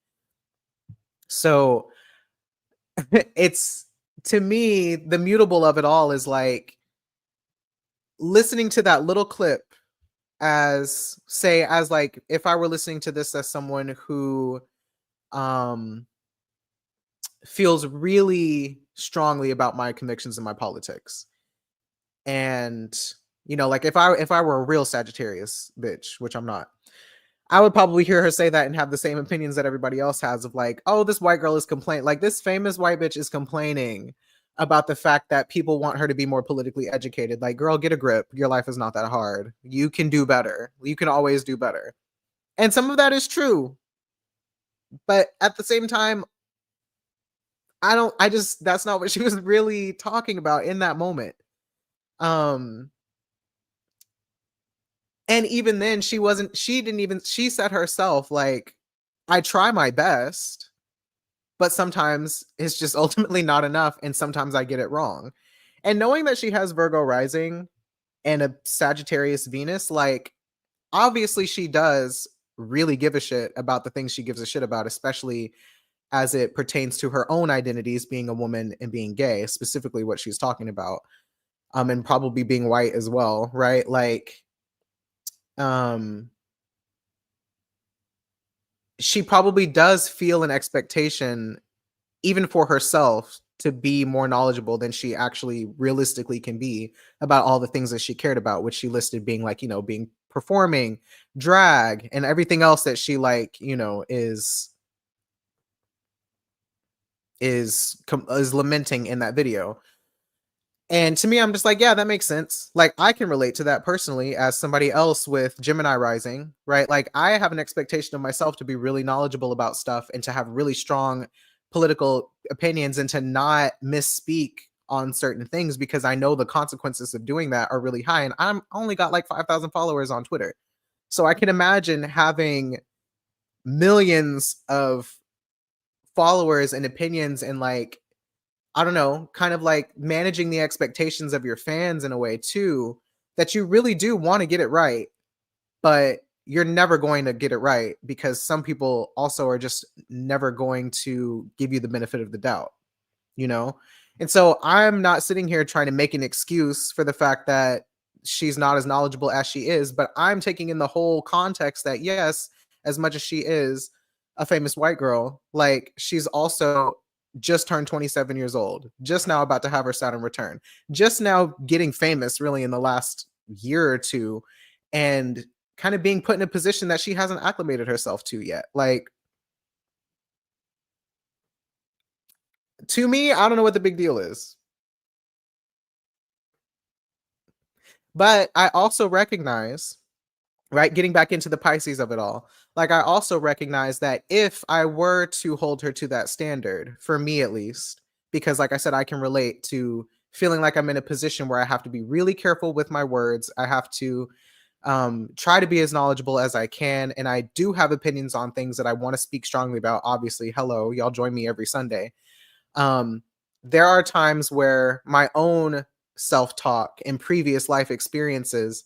So it's, to me, the mutable of it all is like listening to that little clip as like, if I were listening to this as someone who um feels really strongly about my convictions and my politics. And like, if I were a real Sagittarius bitch, which I'm not, I would probably hear her say that and have the same opinions that everybody else has of like, oh, this white girl is complaining. Like, this famous white bitch is complaining about the fact that people want her to be more politically educated. Like, girl, get a grip. Your life is not that hard. You can do better. You can always do better. And some of that is true. But at the same time, that's not what she was really talking about in that moment. Um, and even then she said herself, like, I try my best, but sometimes it's just ultimately not enough, and sometimes I get it wrong. And knowing that she has Virgo rising and a Sagittarius Venus, like, obviously she does really give a shit about the things she gives a shit about, especially as it pertains to her own identities, being a woman and being gay, specifically what she's talking about, and probably being white as well, right? Like, um, she probably does feel an expectation, even for herself, to be more knowledgeable than she actually realistically can be about all the things that she cared about, which she listed being like, being performing, drag, and everything else that she, like, is lamenting in that video. And to me, I'm just like, yeah, that makes sense. Like, I can relate to that personally as somebody else with Gemini rising, right? Like, I have an expectation of myself to be really knowledgeable about stuff and to have really strong political opinions and to not misspeak on certain things, because I know the consequences of doing that are really high. And I'm only got like 5,000 followers on Twitter. So I can imagine having millions of followers and opinions, and like, I don't know, kind of like managing the expectations of your fans in a way too, that you really do want to get it right, but you're never going to get it right because some people also are just never going to give you the benefit of the doubt, you know? And so I'm not sitting here trying to make an excuse for the fact that she's not as knowledgeable as she is, but I'm taking in the whole context that, yes, as much as she is a famous white girl, like, she's also just turned 27 years old, just now about to have her Saturn return, just now getting famous really in the last year or two, and kind of being put in a position that she hasn't acclimated herself to yet. Like, to me, I don't know what the big deal is. But I also recognize, right, getting back into the Pisces of it all, like, I also recognize that if I were to hold her to that standard, for me at least, because like I said, I can relate to feeling like I'm in a position where I have to be really careful with my words. I have to try to be as knowledgeable as I can. And I do have opinions on things that I want to speak strongly about. Obviously, hello, y'all join me every Sunday. um, there are times where my own self-talk and previous life experiences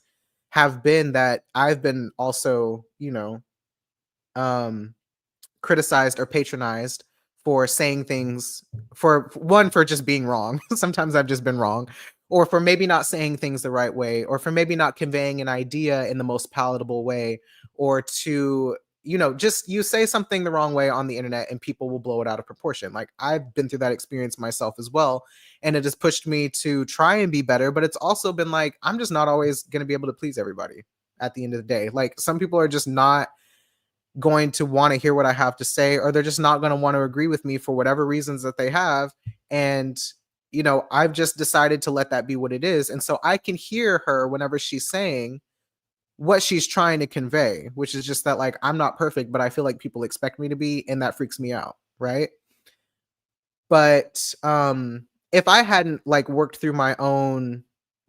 have been that I've been also, um, criticized or patronized for saying things, for one, for just being wrong. Sometimes I've just been wrong, or for maybe not saying things the right way, or for maybe not conveying an idea in the most palatable way, or to, just you say something the wrong way on the internet and people will blow it out of proportion. Like, I've been through that experience myself as well. And it has pushed me to try and be better, but it's also been like, I'm just not always going to be able to please everybody at the end of the day. Like, some people are just not going to want to hear what I have to say, or they're just not going to want to agree with me for whatever reasons that they have. And, I've just decided to let that be what it is. And so I can hear her whenever she's saying what she's trying to convey, which is just that, like, I'm not perfect, but I feel like people expect me to be, and that freaks me out. Right. But if I hadn't like worked through my own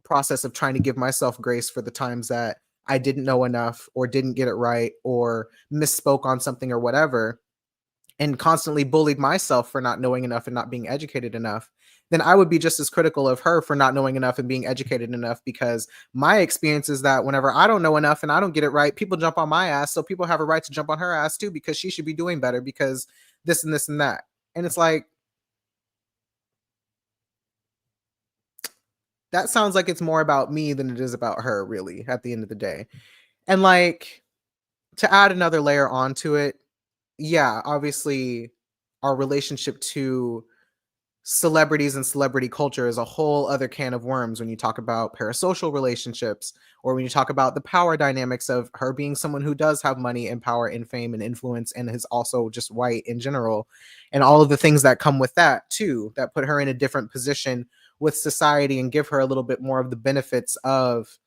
process of trying to give myself grace for the times that I didn't know enough or didn't get it right or misspoke on something or whatever, and constantly bullied myself for not knowing enough and not being educated enough, then I would be just as critical of her for not knowing enough and being educated enough, because my experience is that whenever I don't know enough and I don't get it right, people jump on my ass. So people have a right to jump on her ass too, because she should be doing better because this and this and that. And it's like, that sounds like it's more about me than it is about her, really, at the end of the day. And like, to add another layer onto it, yeah, obviously our relationship to celebrities and celebrity culture is a whole other can of worms when you talk about parasocial relationships, or when you talk about the power dynamics of her being someone who does have money and power and fame and influence and is also just white in general, and all of the things that come with that too, that put her in a different position with society and give her a little bit more of the benefits of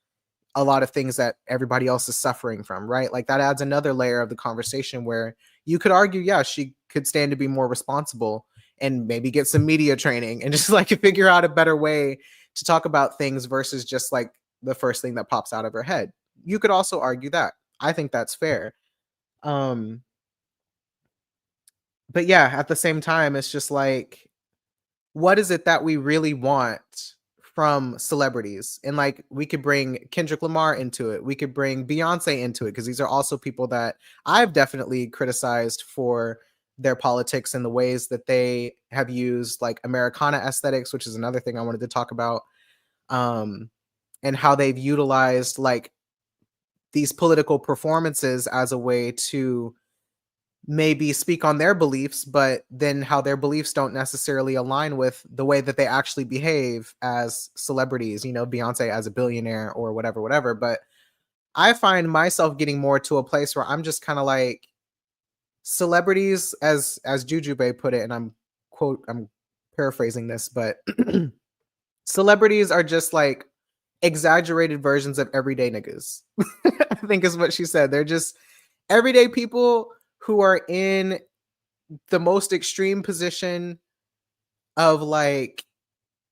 a lot of things that everybody else is suffering from, right? Like, that adds another layer of the conversation where you could argue, yeah, she could stand to be more responsible and maybe get some media training and just like figure out a better way to talk about things versus just like the first thing that pops out of her head. You could also argue that. I think that's fair. Um, but yeah, at the same time, it's just like, what is it that we really want from celebrities? And like, we could bring Kendrick Lamar into it. We could bring Beyonce into it, because these are also people that I've definitely criticized for their politics and the ways that they have used like Americana aesthetics, which is another thing I wanted to talk about. Um, and how they've utilized like these political performances as a way to maybe speak on their beliefs, but then how their beliefs don't necessarily align with the way that they actually behave as celebrities, Beyonce as a billionaire or whatever, whatever. But I find myself getting more to a place where I'm just kind of like, celebrities, as Jujube put it, and I'm paraphrasing this, but celebrities are just like exaggerated versions of everyday niggas. I think is what she said. They're just everyday people who are in the most extreme position of like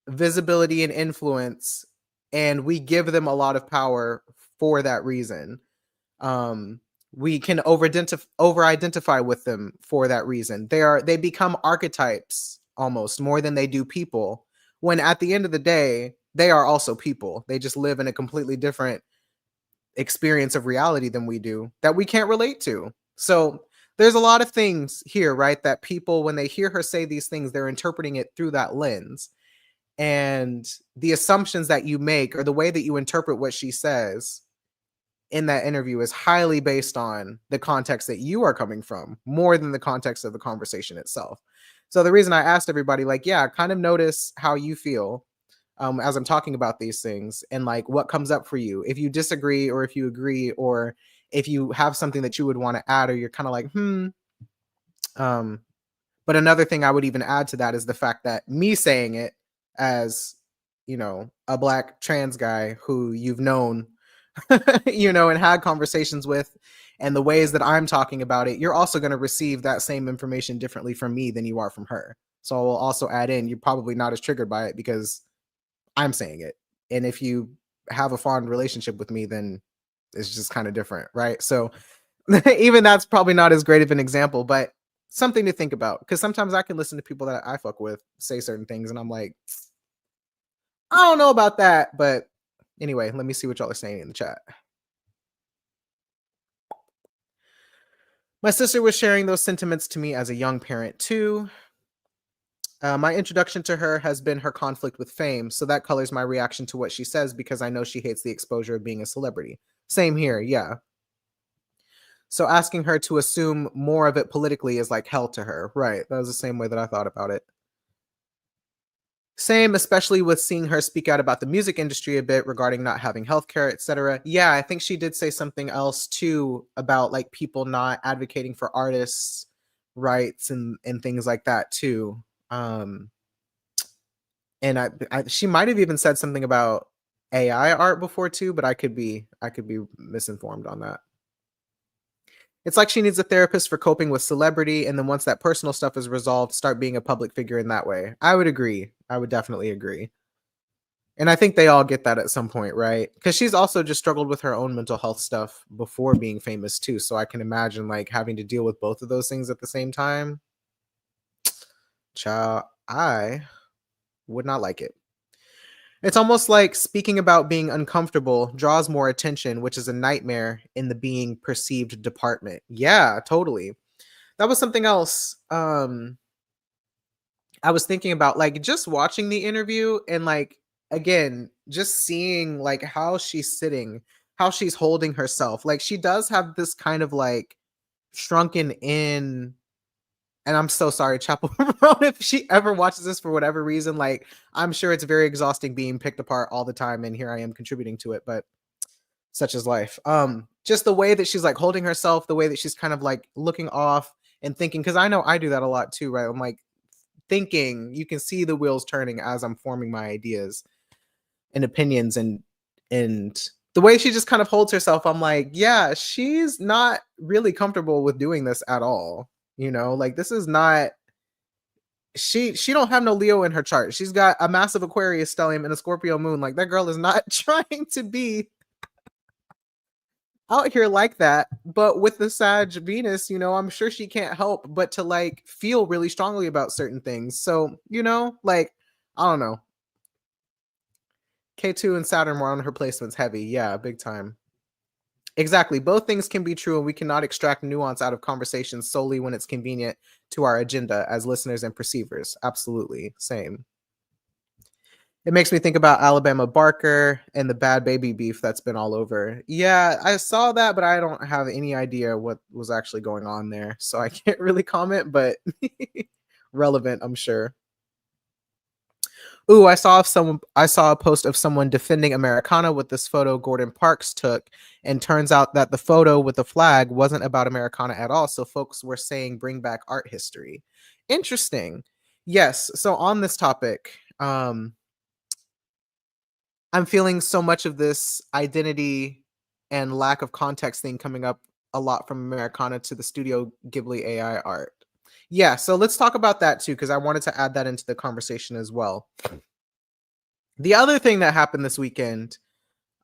visibility and influence, and we give them a lot of power for that reason. um we can over identify with them for that reason. They become archetypes almost more than they do people, when at the end of the day they are also people. They just live in a completely different experience of reality than we do, that we can't relate to. So there's a lot of things here, right? That people, when they hear her say these things, they're interpreting it through that lens. And the assumptions that you make, or the way that you interpret what she says in that interview, is highly based on the context that you are coming from, more than the context of the conversation itself. So the reason I asked everybody, like, yeah, kind of notice how you feel as I'm talking about these things and like what comes up for you. If you disagree or if you agree or if you have something that you would want to add or you're kind of like, um, but another thing I would even add to that is the fact that me saying it as, a black trans guy who you've known, and had conversations with, and the ways that I'm talking about it, you're also going to receive that same information differently from me than you are from her. So I will also add in, you're probably not as triggered by it because I'm saying it. And if you have a fond relationship with me, then it's just kind of different, right? So even that's probably not as great of an example, but something to think about. Because sometimes I can listen to people that I fuck with say certain things, and I'm like, I don't know about that. But anyway, let me see what y'all are saying in the chat. My sister was sharing those sentiments to me as a young parent too. My introduction to her has been her conflict with fame, so that colors my reaction to what she says because I know she hates the exposure of being a celebrity. Same here, yeah. So asking her to assume more of it politically is like hell to her. Right. That was the same way that I thought about it. Same, especially with seeing her speak out about the music industry a bit regarding not having healthcare, etc. Yeah, I think she did say something else too about like people not advocating for artists' rights and things like that too. And she might have even said something about AI art before too, but I could be misinformed on that. It's like she needs a therapist for coping with celebrity, and then once that personal stuff is resolved, start being a public figure in that way. I would agree. I would definitely agree. And I think they all get that at some point, right? Because she's also just struggled with her own mental health stuff before being famous too. So I can imagine like having to deal with both of those things at the same time. Child, I would not like it. It's almost like speaking about being uncomfortable draws more attention, which is a nightmare in the being perceived department. Yeah, totally. That was something else. I was thinking about like just watching the interview and like again, just seeing like how she's sitting, how she's holding herself. Like she does have this kind of like shrunken in, and I'm so sorry, Chapel Roan, if she ever watches this for whatever reason. Like I'm sure it's very exhausting being picked apart all the time, and here I am contributing to it, but such is life. Just the way that she's like holding herself, the way that she's kind of like looking off and thinking, because I know I do that a lot too, right? I'm like thinking, you can see the wheels turning as I'm forming my ideas and opinions, and the way she just kind of holds herself, I'm like, yeah, she's not really comfortable with doing this at all. Like this is not, she don't have no Leo in her chart. She's got a massive Aquarius stellium and a Scorpio moon. Like that girl is not trying to be out here like that. But with the Sag Venus, I'm sure she can't help but to like feel really strongly about certain things. So, like, I don't know. K2 and Saturn were on her placements heavy. Yeah, big time. Exactly. Both things can be true, and we cannot extract nuance out of conversations solely when it's convenient to our agenda as listeners and perceivers. Absolutely. Same. It makes me think about Alabama Barker and the bad baby beef that's been all over. Yeah, I saw that, but I don't have any idea what was actually going on there. So I can't really comment, but relevant, I'm sure. Ooh, I saw a post of someone defending Americana with this photo Gordon Parks took, and turns out that the photo with the flag wasn't about Americana at all. So folks were saying bring back art history. Interesting. Yes. So on this topic, I'm feeling so much of this identity and lack of context thing coming up a lot from Americana to the Studio Ghibli AI art. Yeah, so let's talk about that too, because I wanted to add that into the conversation as well. The other thing that happened this weekend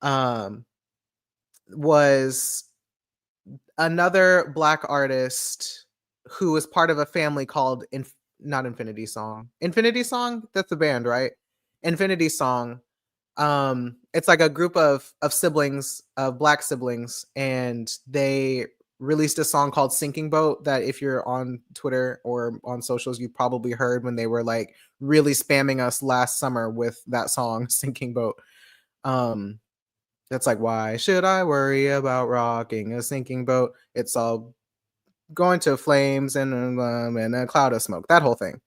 um, was another Black artist who was part of a family called not Infinity Song. Infinity Song? That's the band, right? Infinity Song. It's like a group of siblings, of Black siblings, and they released a song called Sinking Boat that if you're on Twitter or on socials, you probably heard when they were like really spamming us last summer with that song Sinking Boat. um that's like, why should I worry about rocking a sinking boat, it's all going to flames and a cloud of smoke, that whole thing.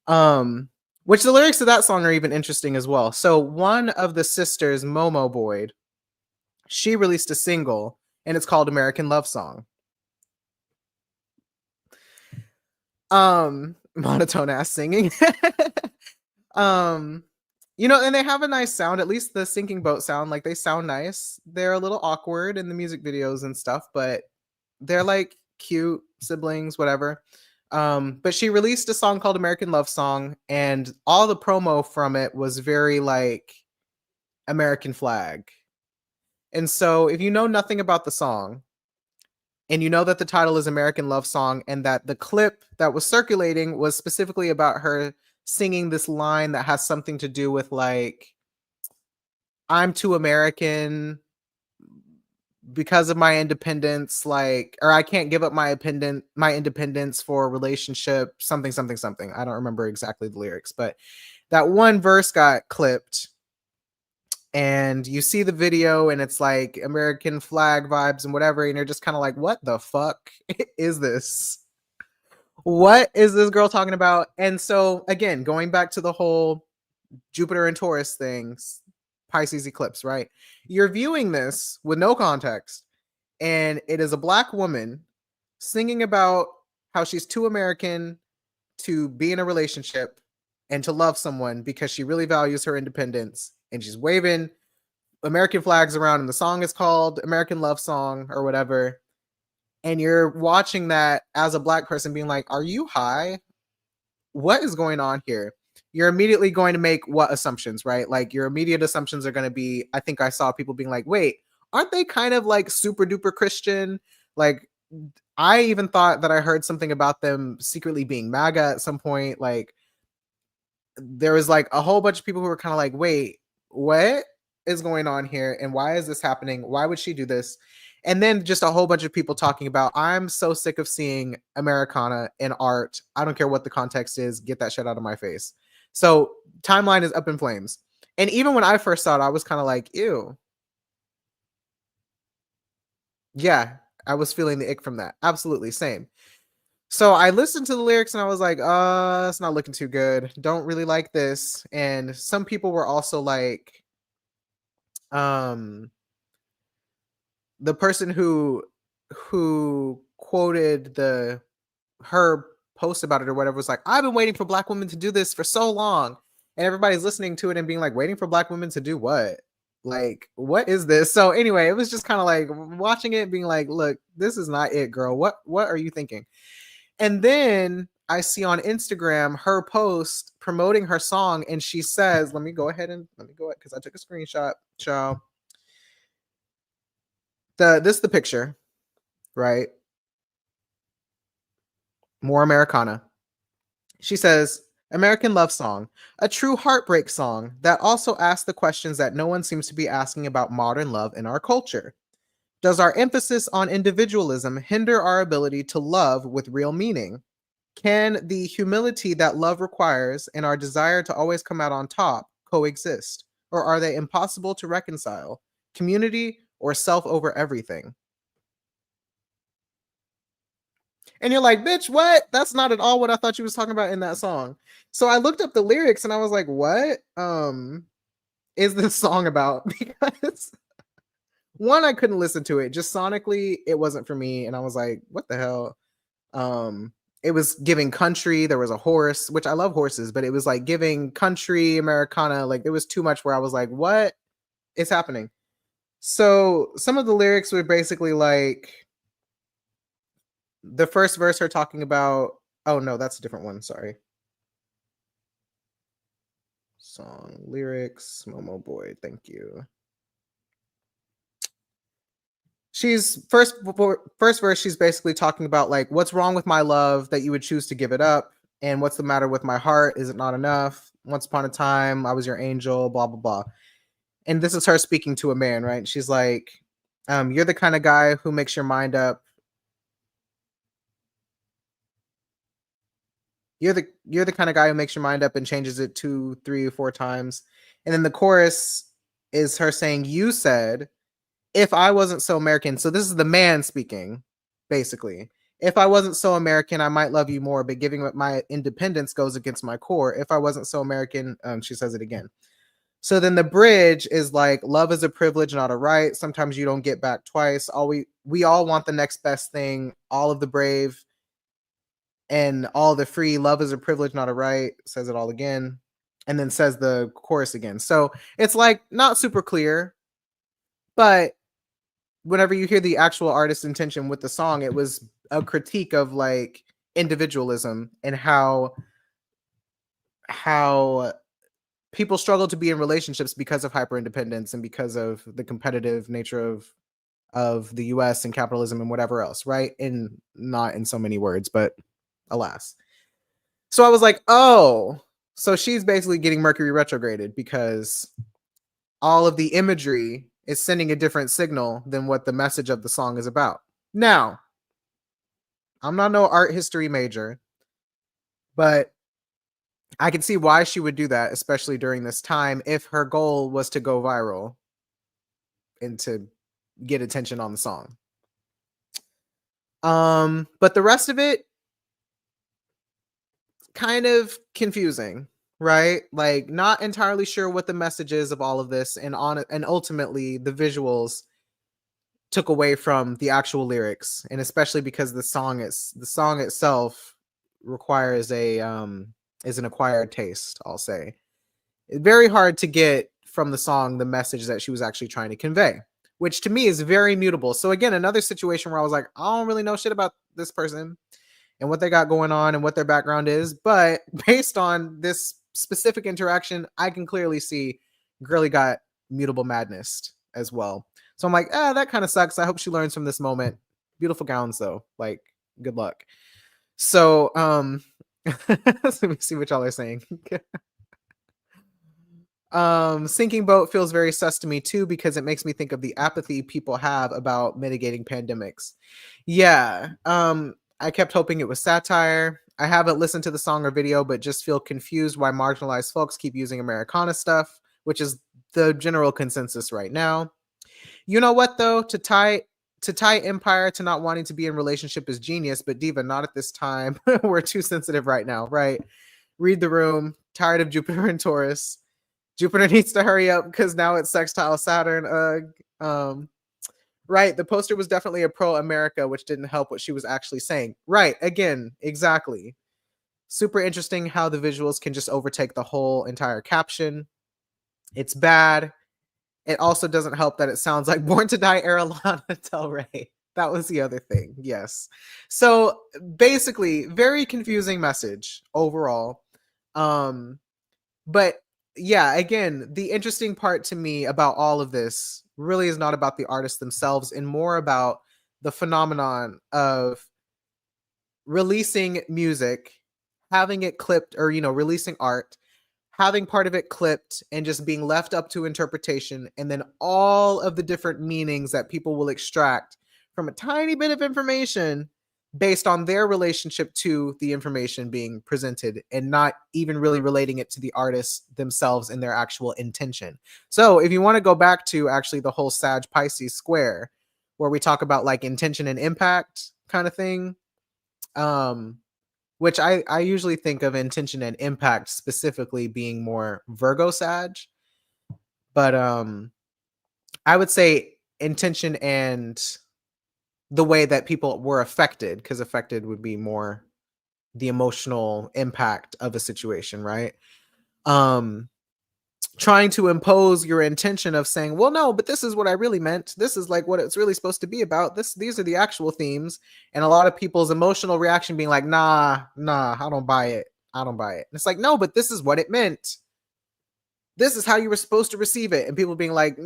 um Which the lyrics of that song are even interesting as well. So one of the sisters, Momo Boyd, she released a single and it's called American Love Song. Monotone ass singing. And they have a nice sound, at least the sinking boat sound, like they sound nice. They're a little awkward in the music videos and stuff, but they're like cute siblings, whatever. But she released a song called American Love Song, and all the promo from it was very like American flag. And so if you know nothing about the song, and you know that the title is American Love Song, and that the clip that was circulating was specifically about her singing this line that has something to do with like, I'm too American because of my independence, like, or I can't give up my independence for a relationship, something, something, something. I don't remember exactly the lyrics, but that one verse got clipped. And you see the video and it's like American flag vibes and whatever, and you're just kind of like, what the fuck is this? What is this girl talking about? And so again, going back to the whole Jupiter and Taurus things, Pisces eclipse, right? You're viewing this with no context, and it is a Black woman singing about how she's too American to be in a relationship and to love someone because she really values her independence, and she's waving American flags around, and the song is called American Love Song or whatever. And you're watching that as a Black person being like, are you high? What is going on here? You're immediately going to make what assumptions, right? Like your immediate assumptions are going to be, I think I saw people being like, wait, aren't they kind of like super duper Christian? Like, I even thought that I heard something about them secretly being MAGA at some point. Like, there was like a whole bunch of people who were kind of like, wait, what is going on here? And why is this happening? Why would she do this? And then just a whole bunch of people talking about, I'm so sick of seeing Americana in art. I don't care what the context is. Get that shit out of my face. So timeline is up in flames. And even when I first saw it, I was kind of like, ew. Yeah, I was feeling the ick from that. Absolutely, same. So I listened to the lyrics and I was like, it's not looking too good. Don't really like this. And some people were also like, the person who quoted her post about it or whatever was like, I've been waiting for Black women to do this for so long. And everybody's listening to it and being like, waiting for Black women to do what? Like, what is this? So anyway, it was just kind of like watching it being like, look, this is not it, girl. What are you thinking? And then I see on Instagram her post promoting her song, and she says, let me go ahead because I took a screenshot. Ciao. This is the picture, right? More Americana. She says, American Love Song, a true heartbreak song that also asks the questions that no one seems to be asking about modern love in our culture. Does our emphasis on individualism hinder our ability to love with real meaning? Can the humility that love requires and our desire to always come out on top coexist? Or are they impossible to reconcile? Community or self over everything? And you're like, bitch, what? That's not at all what I thought you was talking about in that song. So I looked up the lyrics and I was like, what is this song about? Because one, I couldn't listen to it. Just sonically, it wasn't for me. And I was like, what the hell? It was giving country. There was a horse, which I love horses, but it was like giving country Americana. Like there was too much where I was like, what is happening? So some of the lyrics were basically like the first verse, her talking about, oh no, that's a different one. Sorry. Song lyrics, Momo Boy. Thank you. She's first verse, she's basically talking about like, what's wrong with my love that you would choose to give it up? And what's the matter with my heart? Is it not enough? Once upon a time, I was your angel, blah, blah, blah. And this is her speaking to a man, right? She's like, you're the kind of guy who makes your mind up. You're the kind of guy who makes your mind up and changes it 2, 3, 4 times. And then the chorus is her saying, you said, if I wasn't so American. So this is the man speaking, basically. If I wasn't so American, I might love you more, but giving up my independence goes against my core. If I wasn't so American, she says it again. So then the bridge is like, love is a privilege, not a right. Sometimes you don't get back twice. We all want the next best thing. All of the brave and all the free. Love is a privilege, not a right. Says it all again, and then says the chorus again. So it's like not super clear, but whenever you hear the actual artist's intention with the song, it was a critique of like individualism and how people struggle to be in relationships because of hyper independence and because of the competitive nature of the US and capitalism and whatever else, right? And not in so many words, but alas. So I was like, oh, so she's basically getting Mercury retrograded because all of the imagery is sending a different signal than what the message of the song is about. Now, I'm not no art history major, but I can see why she would do that, especially during this time, if her goal was to go viral and to get attention on the song. But the rest of it, kind of confusing, right? Like not entirely sure what the message is of all of this, and ultimately the visuals took away from the actual lyrics, and especially because the song itself requires is an acquired taste, I'll say. It's very hard to get from the song the message that she was actually trying to convey, which to me is very mutable. So again, another situation where I was like, I don't really know shit about this person and what they got going on and what their background is, but based on this specific interaction, I can clearly see Girly got mutable madness as well. So I'm like, that kind of sucks. I hope she learns from this moment. Beautiful gowns though. Like, good luck. So let me see what y'all are saying. Sinking boat feels very sus to me too, because it makes me think of the apathy people have about mitigating pandemics. Yeah. I kept hoping it was satire. I haven't listened to the song or video, but just feel confused why marginalized folks keep using Americana stuff, which is the general consensus right now. You know what though? To tie Empire to not wanting to be in relationship is genius, but Diva, not at this time. We're too sensitive right now, right? Read the room. Tired of Jupiter and Taurus. Jupiter needs to hurry up because now it's sextile Saturn. Right. The poster was definitely a pro-America, which didn't help what she was actually saying. Right. Again, exactly. Super interesting how the visuals can just overtake the whole entire caption. It's bad. It also doesn't help that it sounds like Born to Die era Lana Del Rey. That was the other thing. Yes. So basically, very confusing message overall. But yeah, again, the interesting part to me about all of this really is not about the artists themselves and more about the phenomenon of releasing music, having it clipped, or releasing art, having part of it clipped and just being left up to interpretation, and then all of the different meanings that people will extract from a tiny bit of information based on their relationship to the information being presented, and not even really relating it to the artists themselves and their actual intention. So if you want to go back to actually the whole Sag Pisces square, where we talk about like intention and impact kind of thing, which I usually think of intention and impact specifically being more Virgo Sag, but I would say intention and the way that people were affected, because affected would be more the emotional impact of a situation, right? Um Trying to impose your intention of saying, well, no, but this is what I really meant. This is like what it's really supposed to be about. These are the actual themes. And a lot of people's emotional reaction being like, nah, I don't buy it. I don't buy it. And it's like, no, but this is what it meant. This is how you were supposed to receive it. And people being like,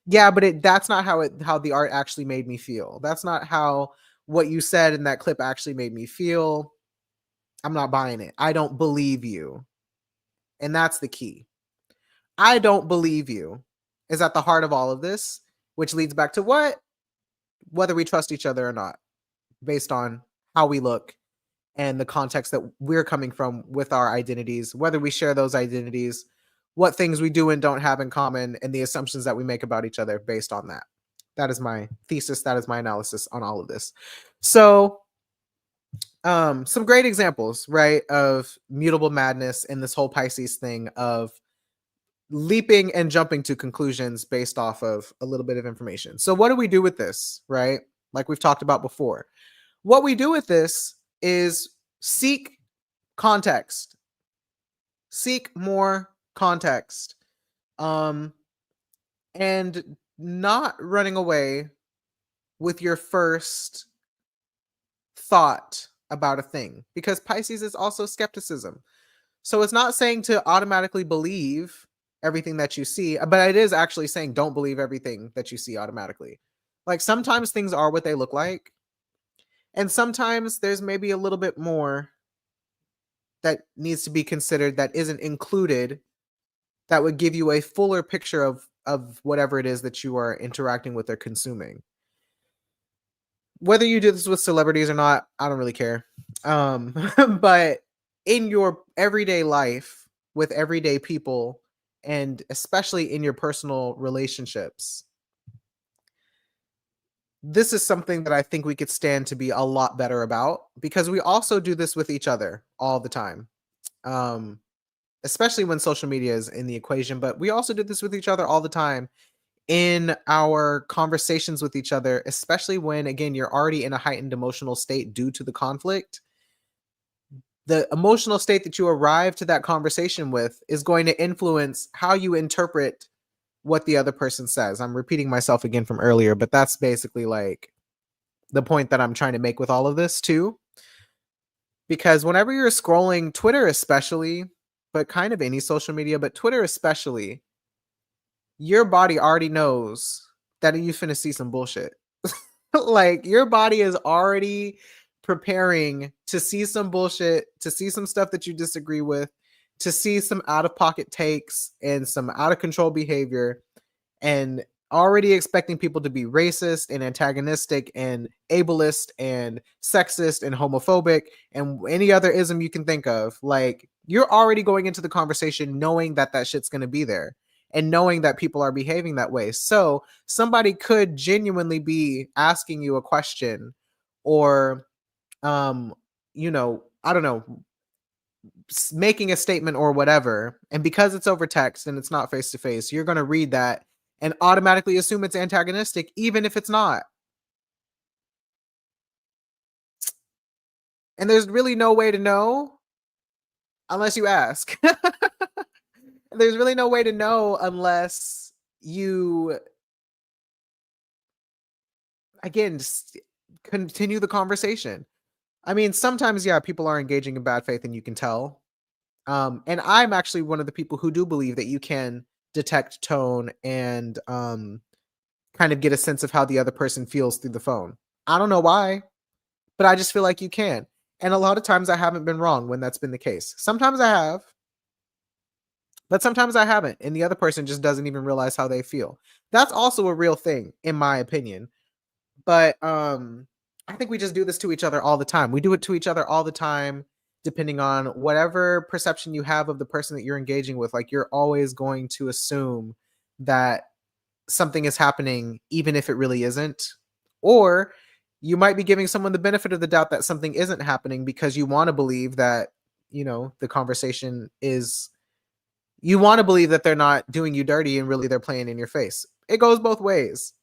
yeah, but that's not how the art actually made me feel. That's not how what you said in that clip actually made me feel. I'm not buying it. I don't believe you. And that's the key. I don't believe you is at the heart of all of this, which leads back to what? Whether we trust each other or not, based on how we look and the context that we're coming from with our identities, whether we share those identities, what things we do and don't have in common, and the assumptions that we make about each other based on that. That is my thesis. That is my analysis on all of this. So, some great examples, right, of mutable madness in this whole Pisces thing of leaping and jumping to conclusions based off of a little bit of information. So, what do we do with this, right? Like we've talked about before. What we do with this is seek context, seek more context, um, and not running away with your first thought about a thing, because Pisces is also skepticism. So it's not saying to automatically believe everything that you see, but it is actually saying don't believe everything that you see automatically. Like sometimes things are what they look like, and sometimes there's maybe a little bit more that needs to be considered that isn't included, that would give you a fuller picture of whatever it is that you are interacting with or consuming. Whether you do this with celebrities or not, I don't really care. Um, but in your everyday life with everyday people, and especially in your personal relationships, this is something that I think we could stand to be a lot better about, because we also do this with each other all the time. Um, Especially when social media is in the equation, but we also do this with each other all the time in our conversations with each other, especially when, again, you're already in a heightened emotional state due to the conflict. The emotional state that you arrive to that conversation with is going to influence how you interpret what the other person says. I'm repeating myself again from earlier, but that's basically like the point that I'm trying to make with all of this too. Because whenever you're scrolling Twitter, especially, but kind of any social media, but Twitter especially, your body already knows that you finna see some bullshit. Like your body is already preparing to see some bullshit, to see some stuff that you disagree with, to see some out of pocket takes and some out of control behavior, and already expecting people to be racist and antagonistic and ableist and sexist and homophobic and any other ism you can think of. Like you're already going into the conversation knowing that that shit's going to be there and knowing that people are behaving that way. So somebody could genuinely be asking you a question, or um I don't know, making a statement or whatever, and because it's over text and it's not face to face, you're going to read that and automatically assume it's antagonistic even if it's not. And there's really no way to know unless you ask. There's really no way to know unless you, again, just continue the conversation. I mean, sometimes, yeah, people are engaging in bad faith and you can tell. And I'm actually one of the people who do believe that you can detect tone and kind of get a sense of how the other person feels through the phone. I don't know why, but I just feel like you can. And a lot of times I haven't been wrong when that's been the case. Sometimes I have, but sometimes I haven't. And the other person just doesn't even realize how they feel. That's also a real thing, in my opinion. But I think we just do this to each other all the time. We do it to each other all the time, depending on whatever perception you have of the person that you're engaging with. Like you're always going to assume that something is happening, even if it really isn't. Or you might be giving someone the benefit of the doubt that something isn't happening because you want to believe that, the conversation is, you want to believe that they're not doing you dirty and really they're playing in your face. It goes both ways.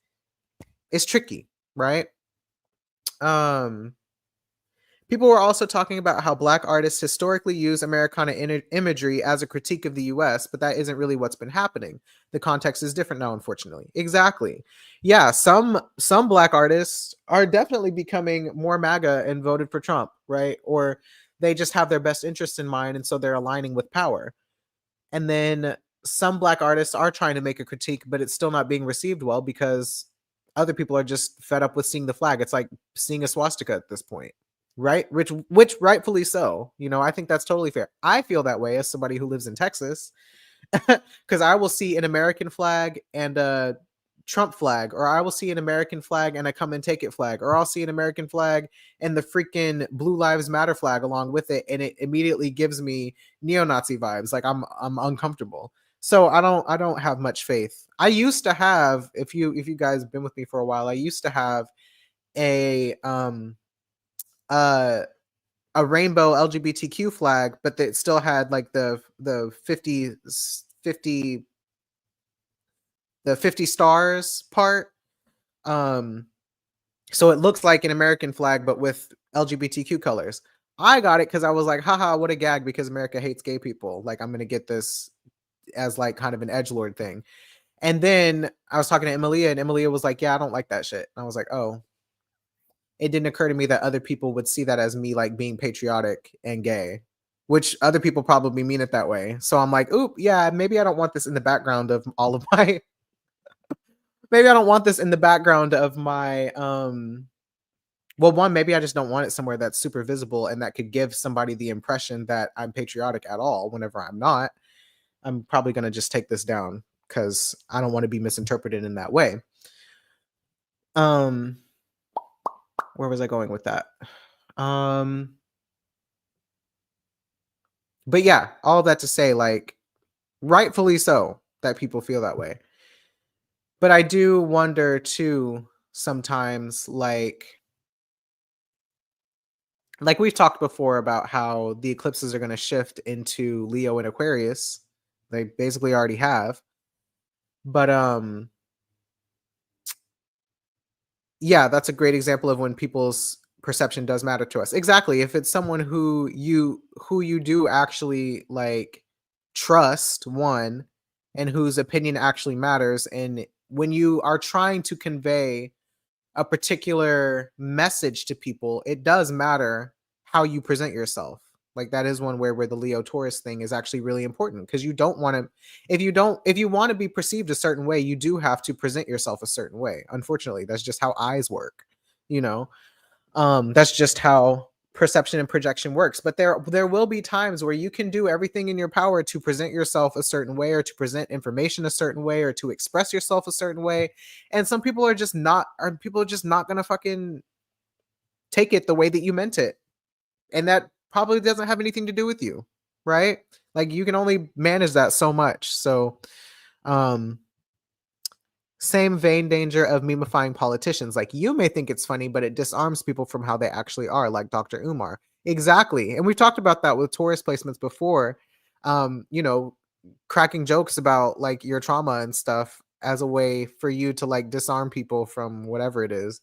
It's tricky, right? Um, People were also talking about how Black artists historically use Americana imagery as a critique of the US, but that isn't really what's been happening. The context is different now, unfortunately. Exactly. Yeah, some Black artists are definitely becoming more MAGA and voted for Trump, right? Or they just have their best interests in mind, and so they're aligning with power. And then some Black artists are trying to make a critique, but it's still not being received well because other people are just fed up with seeing the flag. It's like seeing a swastika at this point, right? Which rightfully so. I think that's totally fair. I feel that way as somebody who lives in Texas, because I will see an American flag and a Trump flag, or I will see an American flag and a come and take it flag, or I'll see an American flag and the freaking Blue Lives Matter flag along with it, and it immediately gives me neo-Nazi vibes. Like I'm uncomfortable. So I don't have much faith. I used to have, if you guys been with me for a while, I used to have a uh a rainbow LGBTQ flag, but it still had like the 50 the 50 stars part. Um so it looks like an American flag but with LGBTQ colors. I got it cuz I was like, haha, what a gag because America hates gay people. Like I'm going to get this as like kind of an edgelord thing. And then I was talking to Emilia and Emilia was like, "Yeah, I don't like that shit." And I was like, "Oh, it didn't occur to me that other people would see that as me like being patriotic and gay, which other people probably mean it that way." So I'm like, "Oop, yeah, maybe I don't want this in the background of all of my maybe I don't want this in the background of my well, one, maybe I just don't want it somewhere that's super visible and that could give somebody the impression that I'm patriotic at all whenever I'm not. I'm probably going to just take this down cuz I don't want to be misinterpreted in that way." Um where was I going with that? Um but yeah, all that to say like rightfully so that people feel that way. But I do wonder too sometimes like we've talked before about how the eclipses are going to shift into Leo and Aquarius. They basically already have. But yeah, that's a great example of when people's perception does matter to us. Exactly. If it's someone who you do actually like trust, one, and whose opinion actually matters, and when you are trying to convey a particular message to people, it does matter how you present yourself. Like that is one where the Leo Taurus thing is actually really important because you don't want to if you want to be perceived a certain way, you do have to present yourself a certain way. Unfortunately, that's just how eyes work, you know. That's just how perception and projection works. But there will be times where you can do everything in your power to present yourself a certain way or to present information a certain way or to express yourself a certain way. And some people are just not gonna fucking take it the way that you meant it. And that probably doesn't have anything to do with you, right? Like you can only manage that so much. So um same vein danger of memifying politicians. Like you may think it's funny, but it disarms people from how they actually are, like Dr. Umar. Exactly. And we've talked about that with Taurus placements before. You know, cracking jokes about like your trauma and stuff as a way for you to like disarm people from whatever it is,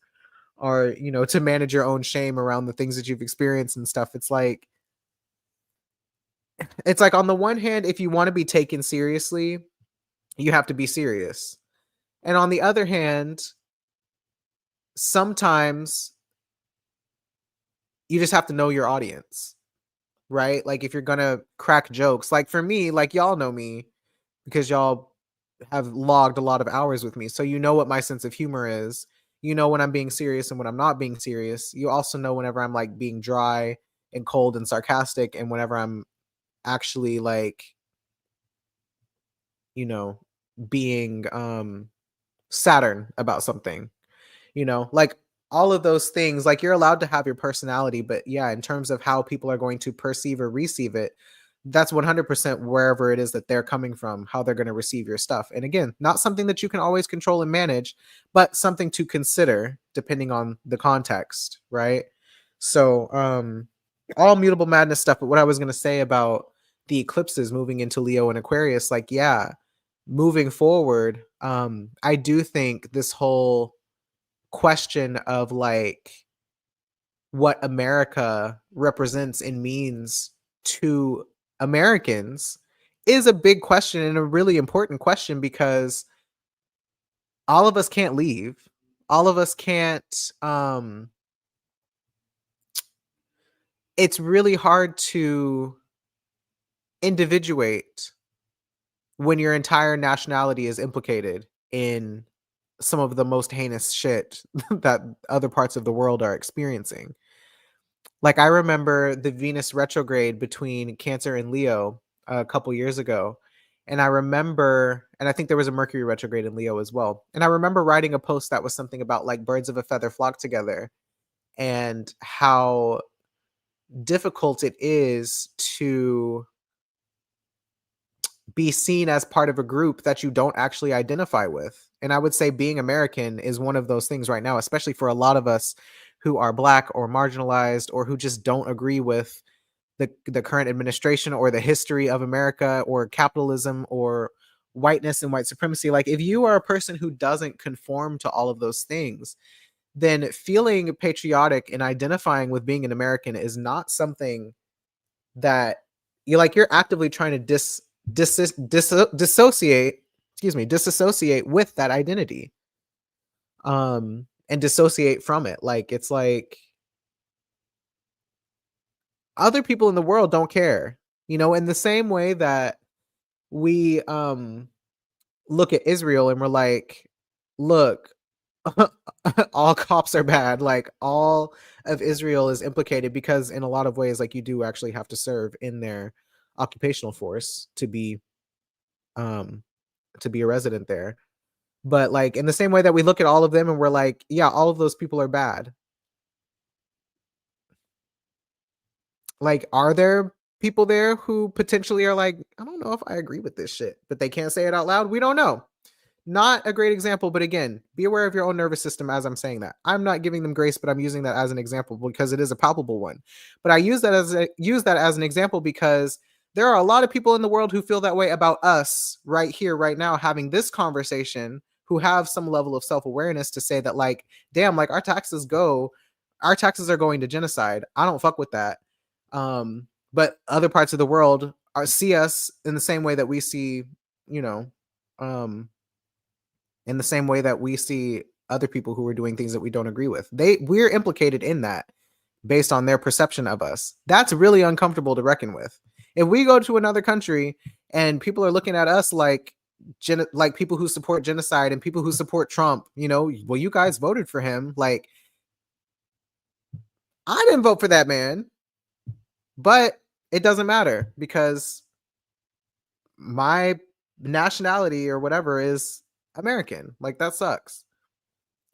or you know, to manage your own shame around the things that you've experienced and stuff. It's like on the one hand, if you want to be taken seriously, you have to be serious. And on the other hand, sometimes you just have to know your audience, right? Like if you're gonna crack jokes, like for me, like y'all know me because y'all have logged a lot of hours with me. So you know what my sense of humor is. You know when I'm being serious and when I'm not being serious. You also know whenever I'm like being dry and cold and sarcastic and whenever I'm actually like, you know, being Saturn about something. You know, like all of those things, like you're allowed to have your personality, but yeah, in terms of how people are going to perceive or receive it, that's 100% wherever it is that they're coming from, how they're going to receive your stuff. And again, not something that you can always control and manage, but something to consider depending on the context, right? So, all mutable madness stuff. But what I was going to say about the eclipses moving into Leo and Aquarius, like, yeah, moving forward, I do think this whole question of like what America represents and means to Americans is a big question and a really important question because all of us can't leave. All of us can't it's really hard to individuate when your entire nationality is implicated in some of the most heinous shit that other parts of the world are experiencing. Like, I remember the Venus retrograde between Cancer and Leo a couple years ago, and I think there was a Mercury retrograde in Leo as well, and I remember writing a post that was something about, like, birds of a feather flock together, and how difficult it is to be seen as part of a group that you don't actually identify with. And I would say being American is one of those things right now, especially for a lot of us who are Black or marginalized or who just don't agree with the current administration or the history of America or capitalism or whiteness and white supremacy. Like, if you are a person who doesn't conform to all of those things, then feeling patriotic and identifying with being an American is not something that you're actively trying to dissociate, disassociate with that identity, and dissociate from it. Like, it's like other people in the world don't care, in the same way that we look at Israel and we're like, look, all cops are bad. Like, all of Israel is implicated because in a lot of ways, like, you do actually have to serve in their occupational force um to be a resident there. But like, in the same way that we look at all of them and we're like, yeah, all of those people are bad. Like, are there people there who potentially are like, I don't know if I agree with this shit, but they can't say it out loud? We don't know. Not a great example, but again, be aware of your own nervous system as I'm saying that. I'm not giving them grace, but I'm using that as an example because it is a palpable one. But I use that as an example because there are a lot of people in the world who feel that way about us right here, right now, having this conversation, who have some level of self-awareness to say that, like, damn, like, our taxes are going to genocide. I don't fuck with that. But other parts of the world see us in the same way that we see, you know, um, in the same way that we see other people who are doing things that we don't agree with. We're implicated in that based on their perception of us. That's really uncomfortable to reckon with. If we go to another country and people are looking at us like people who support genocide and people who support Trump, well, you guys voted for him. Like, I didn't vote for that man, but it doesn't matter because my nationality or whatever is American. Like, that sucks.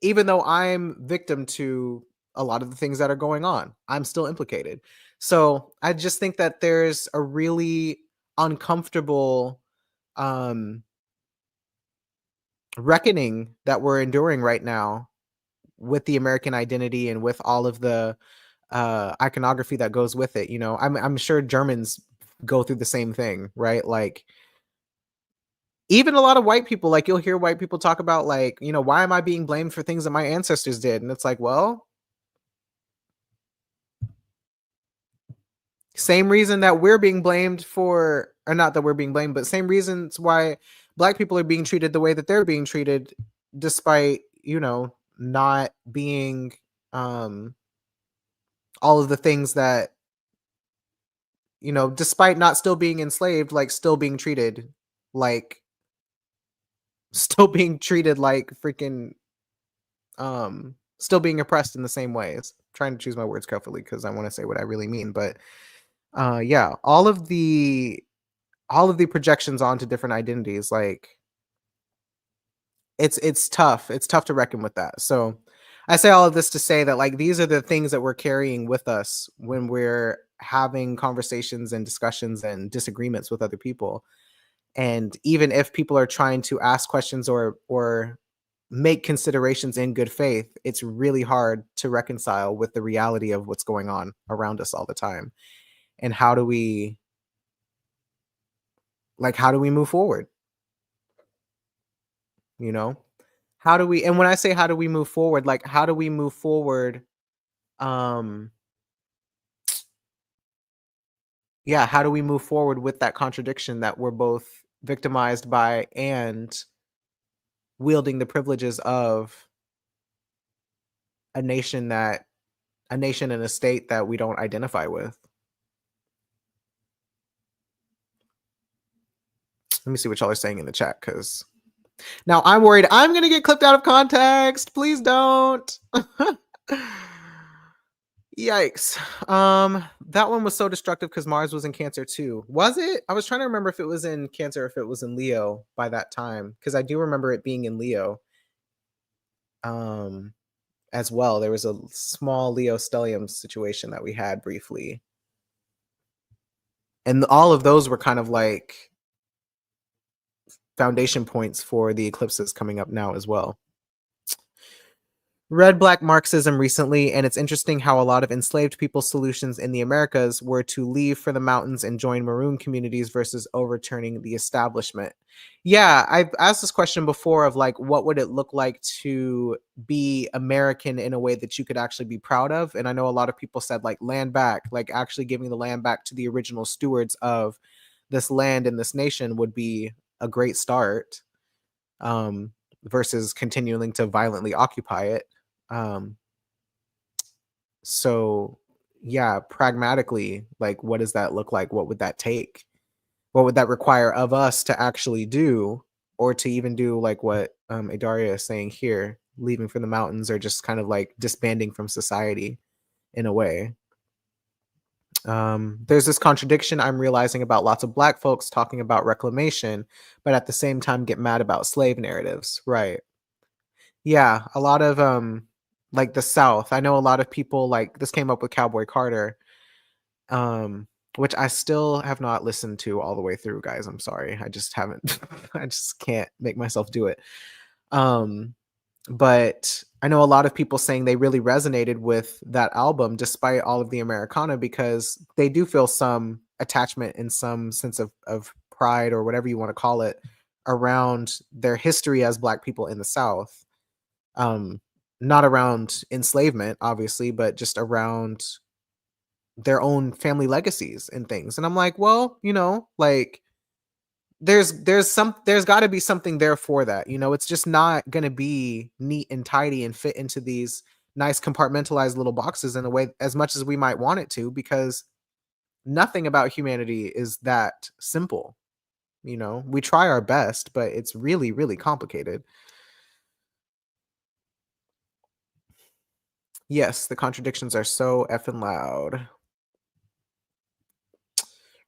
Even though I'm victim to a lot of the things that are going on, I'm still implicated. So I just think that there's a really uncomfortable reckoning that we're enduring right now with the American identity and with all of the iconography that goes with it. I'm sure Germans go through the same thing, right? Like, even a lot of white people, like, you'll hear white people talk about, like, why am I being blamed for things that my ancestors did? And it's like, well, same reason that we're being blamed for, or not that we're being blamed, but same reasons why Black people are being treated the way that they're being treated, despite, not being all of the things that, despite not still being enslaved, like, like still being treated like freaking, still being oppressed in the same ways. I'm trying to choose my words carefully because I want to say what I really mean. But yeah, all of the projections onto different identities, like, it's tough. It's tough to reckon with that. So I say all of this to say that, like, these are the things that we're carrying with us when we're having conversations and discussions and disagreements with other people. And even if people are trying to ask questions or make considerations in good faith, it's really hard to reconcile with the reality of what's going on around us all the time. And how do we move forward? You know? And when I say how do we move forward, like, how do we move forward? Um, yeah, how do we move forward with that contradiction that we're both victimized by and wielding the privileges of a nation and a state that we don't identify with? Let me see what y'all are saying in the chat, because now I'm worried I'm gonna get clipped out of context. Please don't. Yikes. That one was so destructive because Mars was in Cancer too. Was it? I was trying to remember if it was in Cancer or if it was in Leo by that time, because I do remember it being in Leo. Um, as well. There was a small Leo stellium situation that we had briefly. And all of those were kind of like foundation points for the eclipses coming up now as well. Read Black Marxism recently, and it's interesting how a lot of enslaved people's solutions in the Americas were to leave for the mountains and join maroon communities versus overturning the establishment. Yeah, I've asked this question before of like, what would it look like to be American in a way that you could actually be proud of? And I know a lot of people said like land back, like actually giving the land back to the original stewards of this land and this nation would be a great start, versus continuing to violently occupy it. Um, so yeah, pragmatically, like what does that look like? What would that take? What would that require of us to actually do, or to even do like what Adaria is saying here, leaving for the mountains or just kind of like disbanding from society in a way. There's this contradiction I'm realizing about lots of Black folks talking about reclamation, but at the same time get mad about slave narratives. Right. Yeah, a lot of like the South. I know a lot of people like this came up with Cowboy Carter, which I still have not listened to all the way through, guys. I'm sorry. I just haven't I just can't make myself do it. Um but I know a lot of people saying they really resonated with that album despite all of the Americana because they do feel some attachment and some sense of pride or whatever you want to call it around their history as Black people in the South. um Not around enslavement obviously, but just around their own family legacies and things. And I'm like, well, like there's got to be something there for that. It's just not going to be neat and tidy and fit into these nice compartmentalized little boxes in a way as much as we might want it to, because nothing about humanity is that simple. We try our best, but it's really, really complicated. Yes, the contradictions are so effing loud.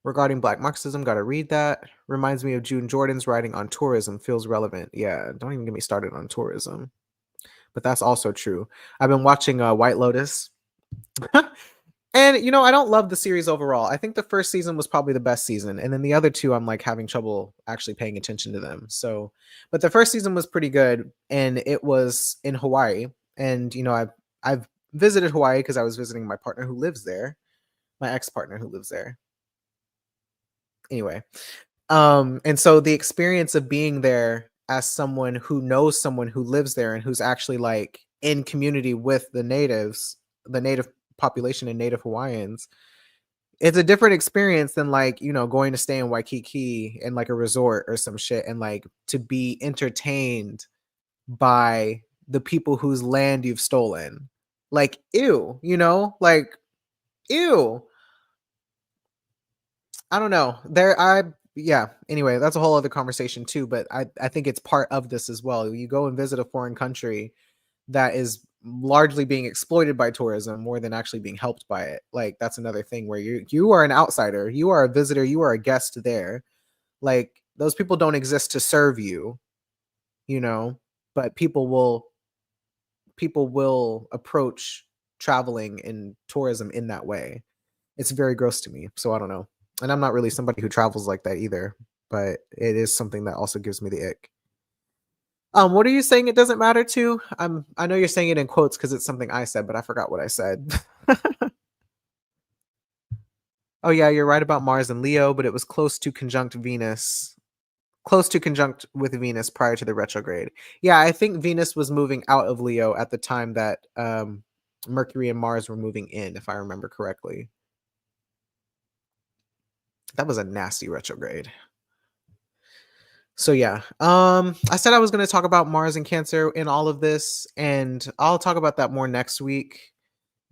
Regarding Black Marxism, gotta read that. Reminds me of June Jordan's writing on tourism, feels relevant. Yeah, don't even get me started on tourism. But that's also true. I've been watching White Lotus. And I don't love the series overall. I think the first season was probably the best season, and then the other two I'm like having trouble actually paying attention to them. So, but the first season was pretty good, and it was in Hawaii. And I've visited Hawaii because I was visiting my partner who lives there, my ex-partner who lives there. Anyway, and so the experience of being there as someone who knows someone who lives there and who's actually like in community with the natives, the native population and native Hawaiians, it's a different experience than like, going to stay in Waikiki in like a resort or some shit and like to be entertained by the people whose land you've stolen. Like, ew, like, ew. I don't know. Yeah, anyway, that's a whole other conversation too, but I think it's part of this as well. You go and visit a foreign country that is largely being exploited by tourism more than actually being helped by it. Like that's another thing where you are an outsider, you are a visitor, you are a guest there. Like those people don't exist to serve you, but people will approach traveling and tourism in that way. It's very gross to me, so I don't know. And I'm not really somebody who travels like that either, but it is something that also gives me the ick. What are you saying it doesn't matter to? I know you're saying it in quotes because it's something I said, but I forgot what I said. Oh yeah, you're right about Mars and Leo, but it was close to conjunct with Venus prior to the retrograde. Yeah, I think Venus was moving out of Leo at the time that Mercury and Mars were moving in, if I remember correctly. That was a nasty retrograde. So yeah, I said I was going to talk about Mars and Cancer in all of this, and I'll talk about that more next week.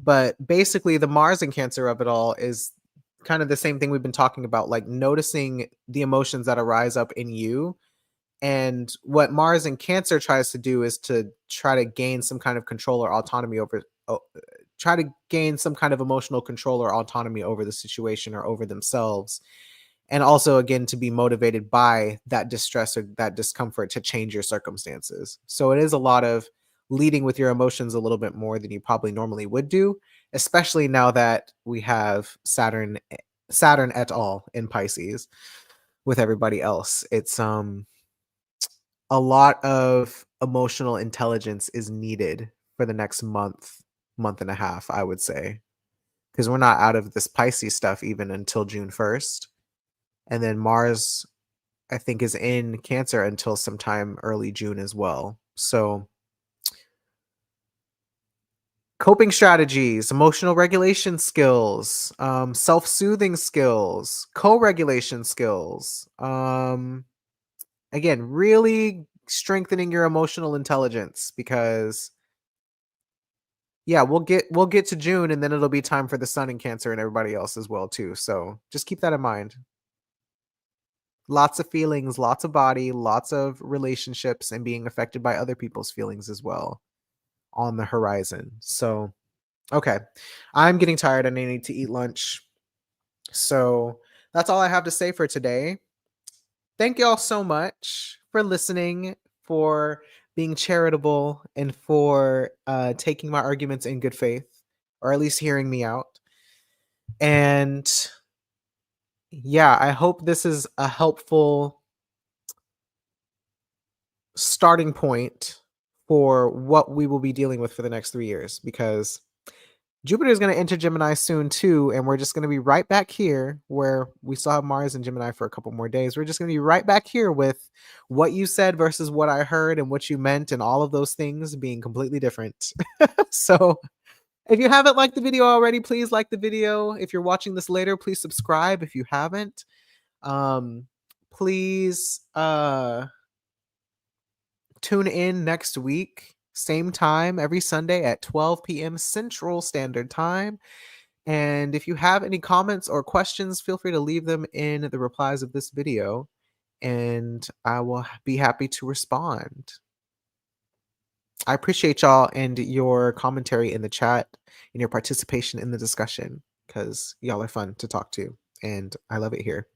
But basically, the Mars and Cancer of it all is kind of the same thing we've been talking about, like noticing the emotions that arise up in you. And what Mars and Cancer tries to do is to try to gain some kind of control or autonomy over, try to gain some kind of emotional control or autonomy over the situation or over themselves, and also again to be motivated by that distress or that discomfort to change your circumstances. So it is a lot of leading with your emotions a little bit more than you probably normally would do, especially now that we have Saturn et al in Pisces with everybody else. It's a lot of emotional intelligence is needed for the next month and a half, I would say, because we're not out of this Pisces stuff even until June 1st. And then Mars, I think, is in Cancer until sometime early June as well. So, coping strategies, emotional regulation skills, self-soothing skills, co-regulation skills. Again, really strengthening your emotional intelligence, because yeah, we'll get to June, and then it'll be time for the sun in Cancer and everybody else as well too. So just keep that in mind. Lots of feelings, lots of body, lots of relationships, and being affected by other people's feelings as well on the horizon. So, okay. I'm getting tired and I need to eat lunch. So, that's all I have to say for today. Thank you all so much for listening, for being charitable, and for taking my arguments in good faith, or at least hearing me out. And yeah, I hope this is a helpful starting point for what we will be dealing with for the next 3 years, because Jupiter is going to enter Gemini soon too, and we're just going to be right back here where we still have Mars in Gemini for a couple more days. We're just going to be right back here with what you said versus what I heard and what you meant, and all of those things being completely different. So if you haven't liked the video already, please like the video. If you're watching this later, please subscribe if you haven't. Please tune in next week, same time every Sunday at 12 p.m. Central Standard Time. And if you have any comments or questions, feel free to leave them in the replies of this video, and I will be happy to respond. I appreciate y'all and your commentary in the chat and your participation in the discussion, because y'all are fun to talk to, and I love it here.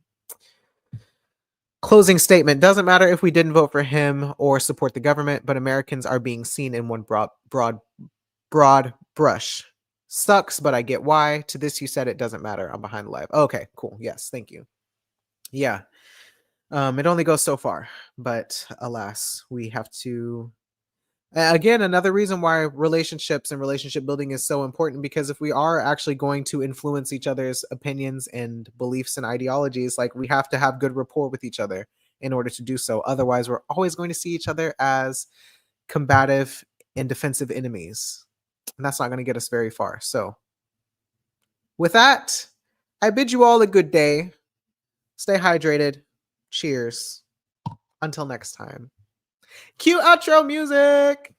Closing statement. Doesn't matter if we didn't vote for him or support the government, but Americans are being seen in one broad brush. Sucks, but I get why. To this, you said it doesn't matter. I'm behind the live. Okay, cool. Yes, thank you. Yeah. It only goes so far, but alas, we have to. Again, another reason why relationships and relationship building is so important, because if we are actually going to influence each other's opinions and beliefs and ideologies, like, we have to have good rapport with each other in order to do so. Otherwise, we're always going to see each other as combative and defensive enemies, and that's not going to get us very far. So with that, I bid you all a good day. Stay hydrated. Cheers. Until next time. Cue outro music.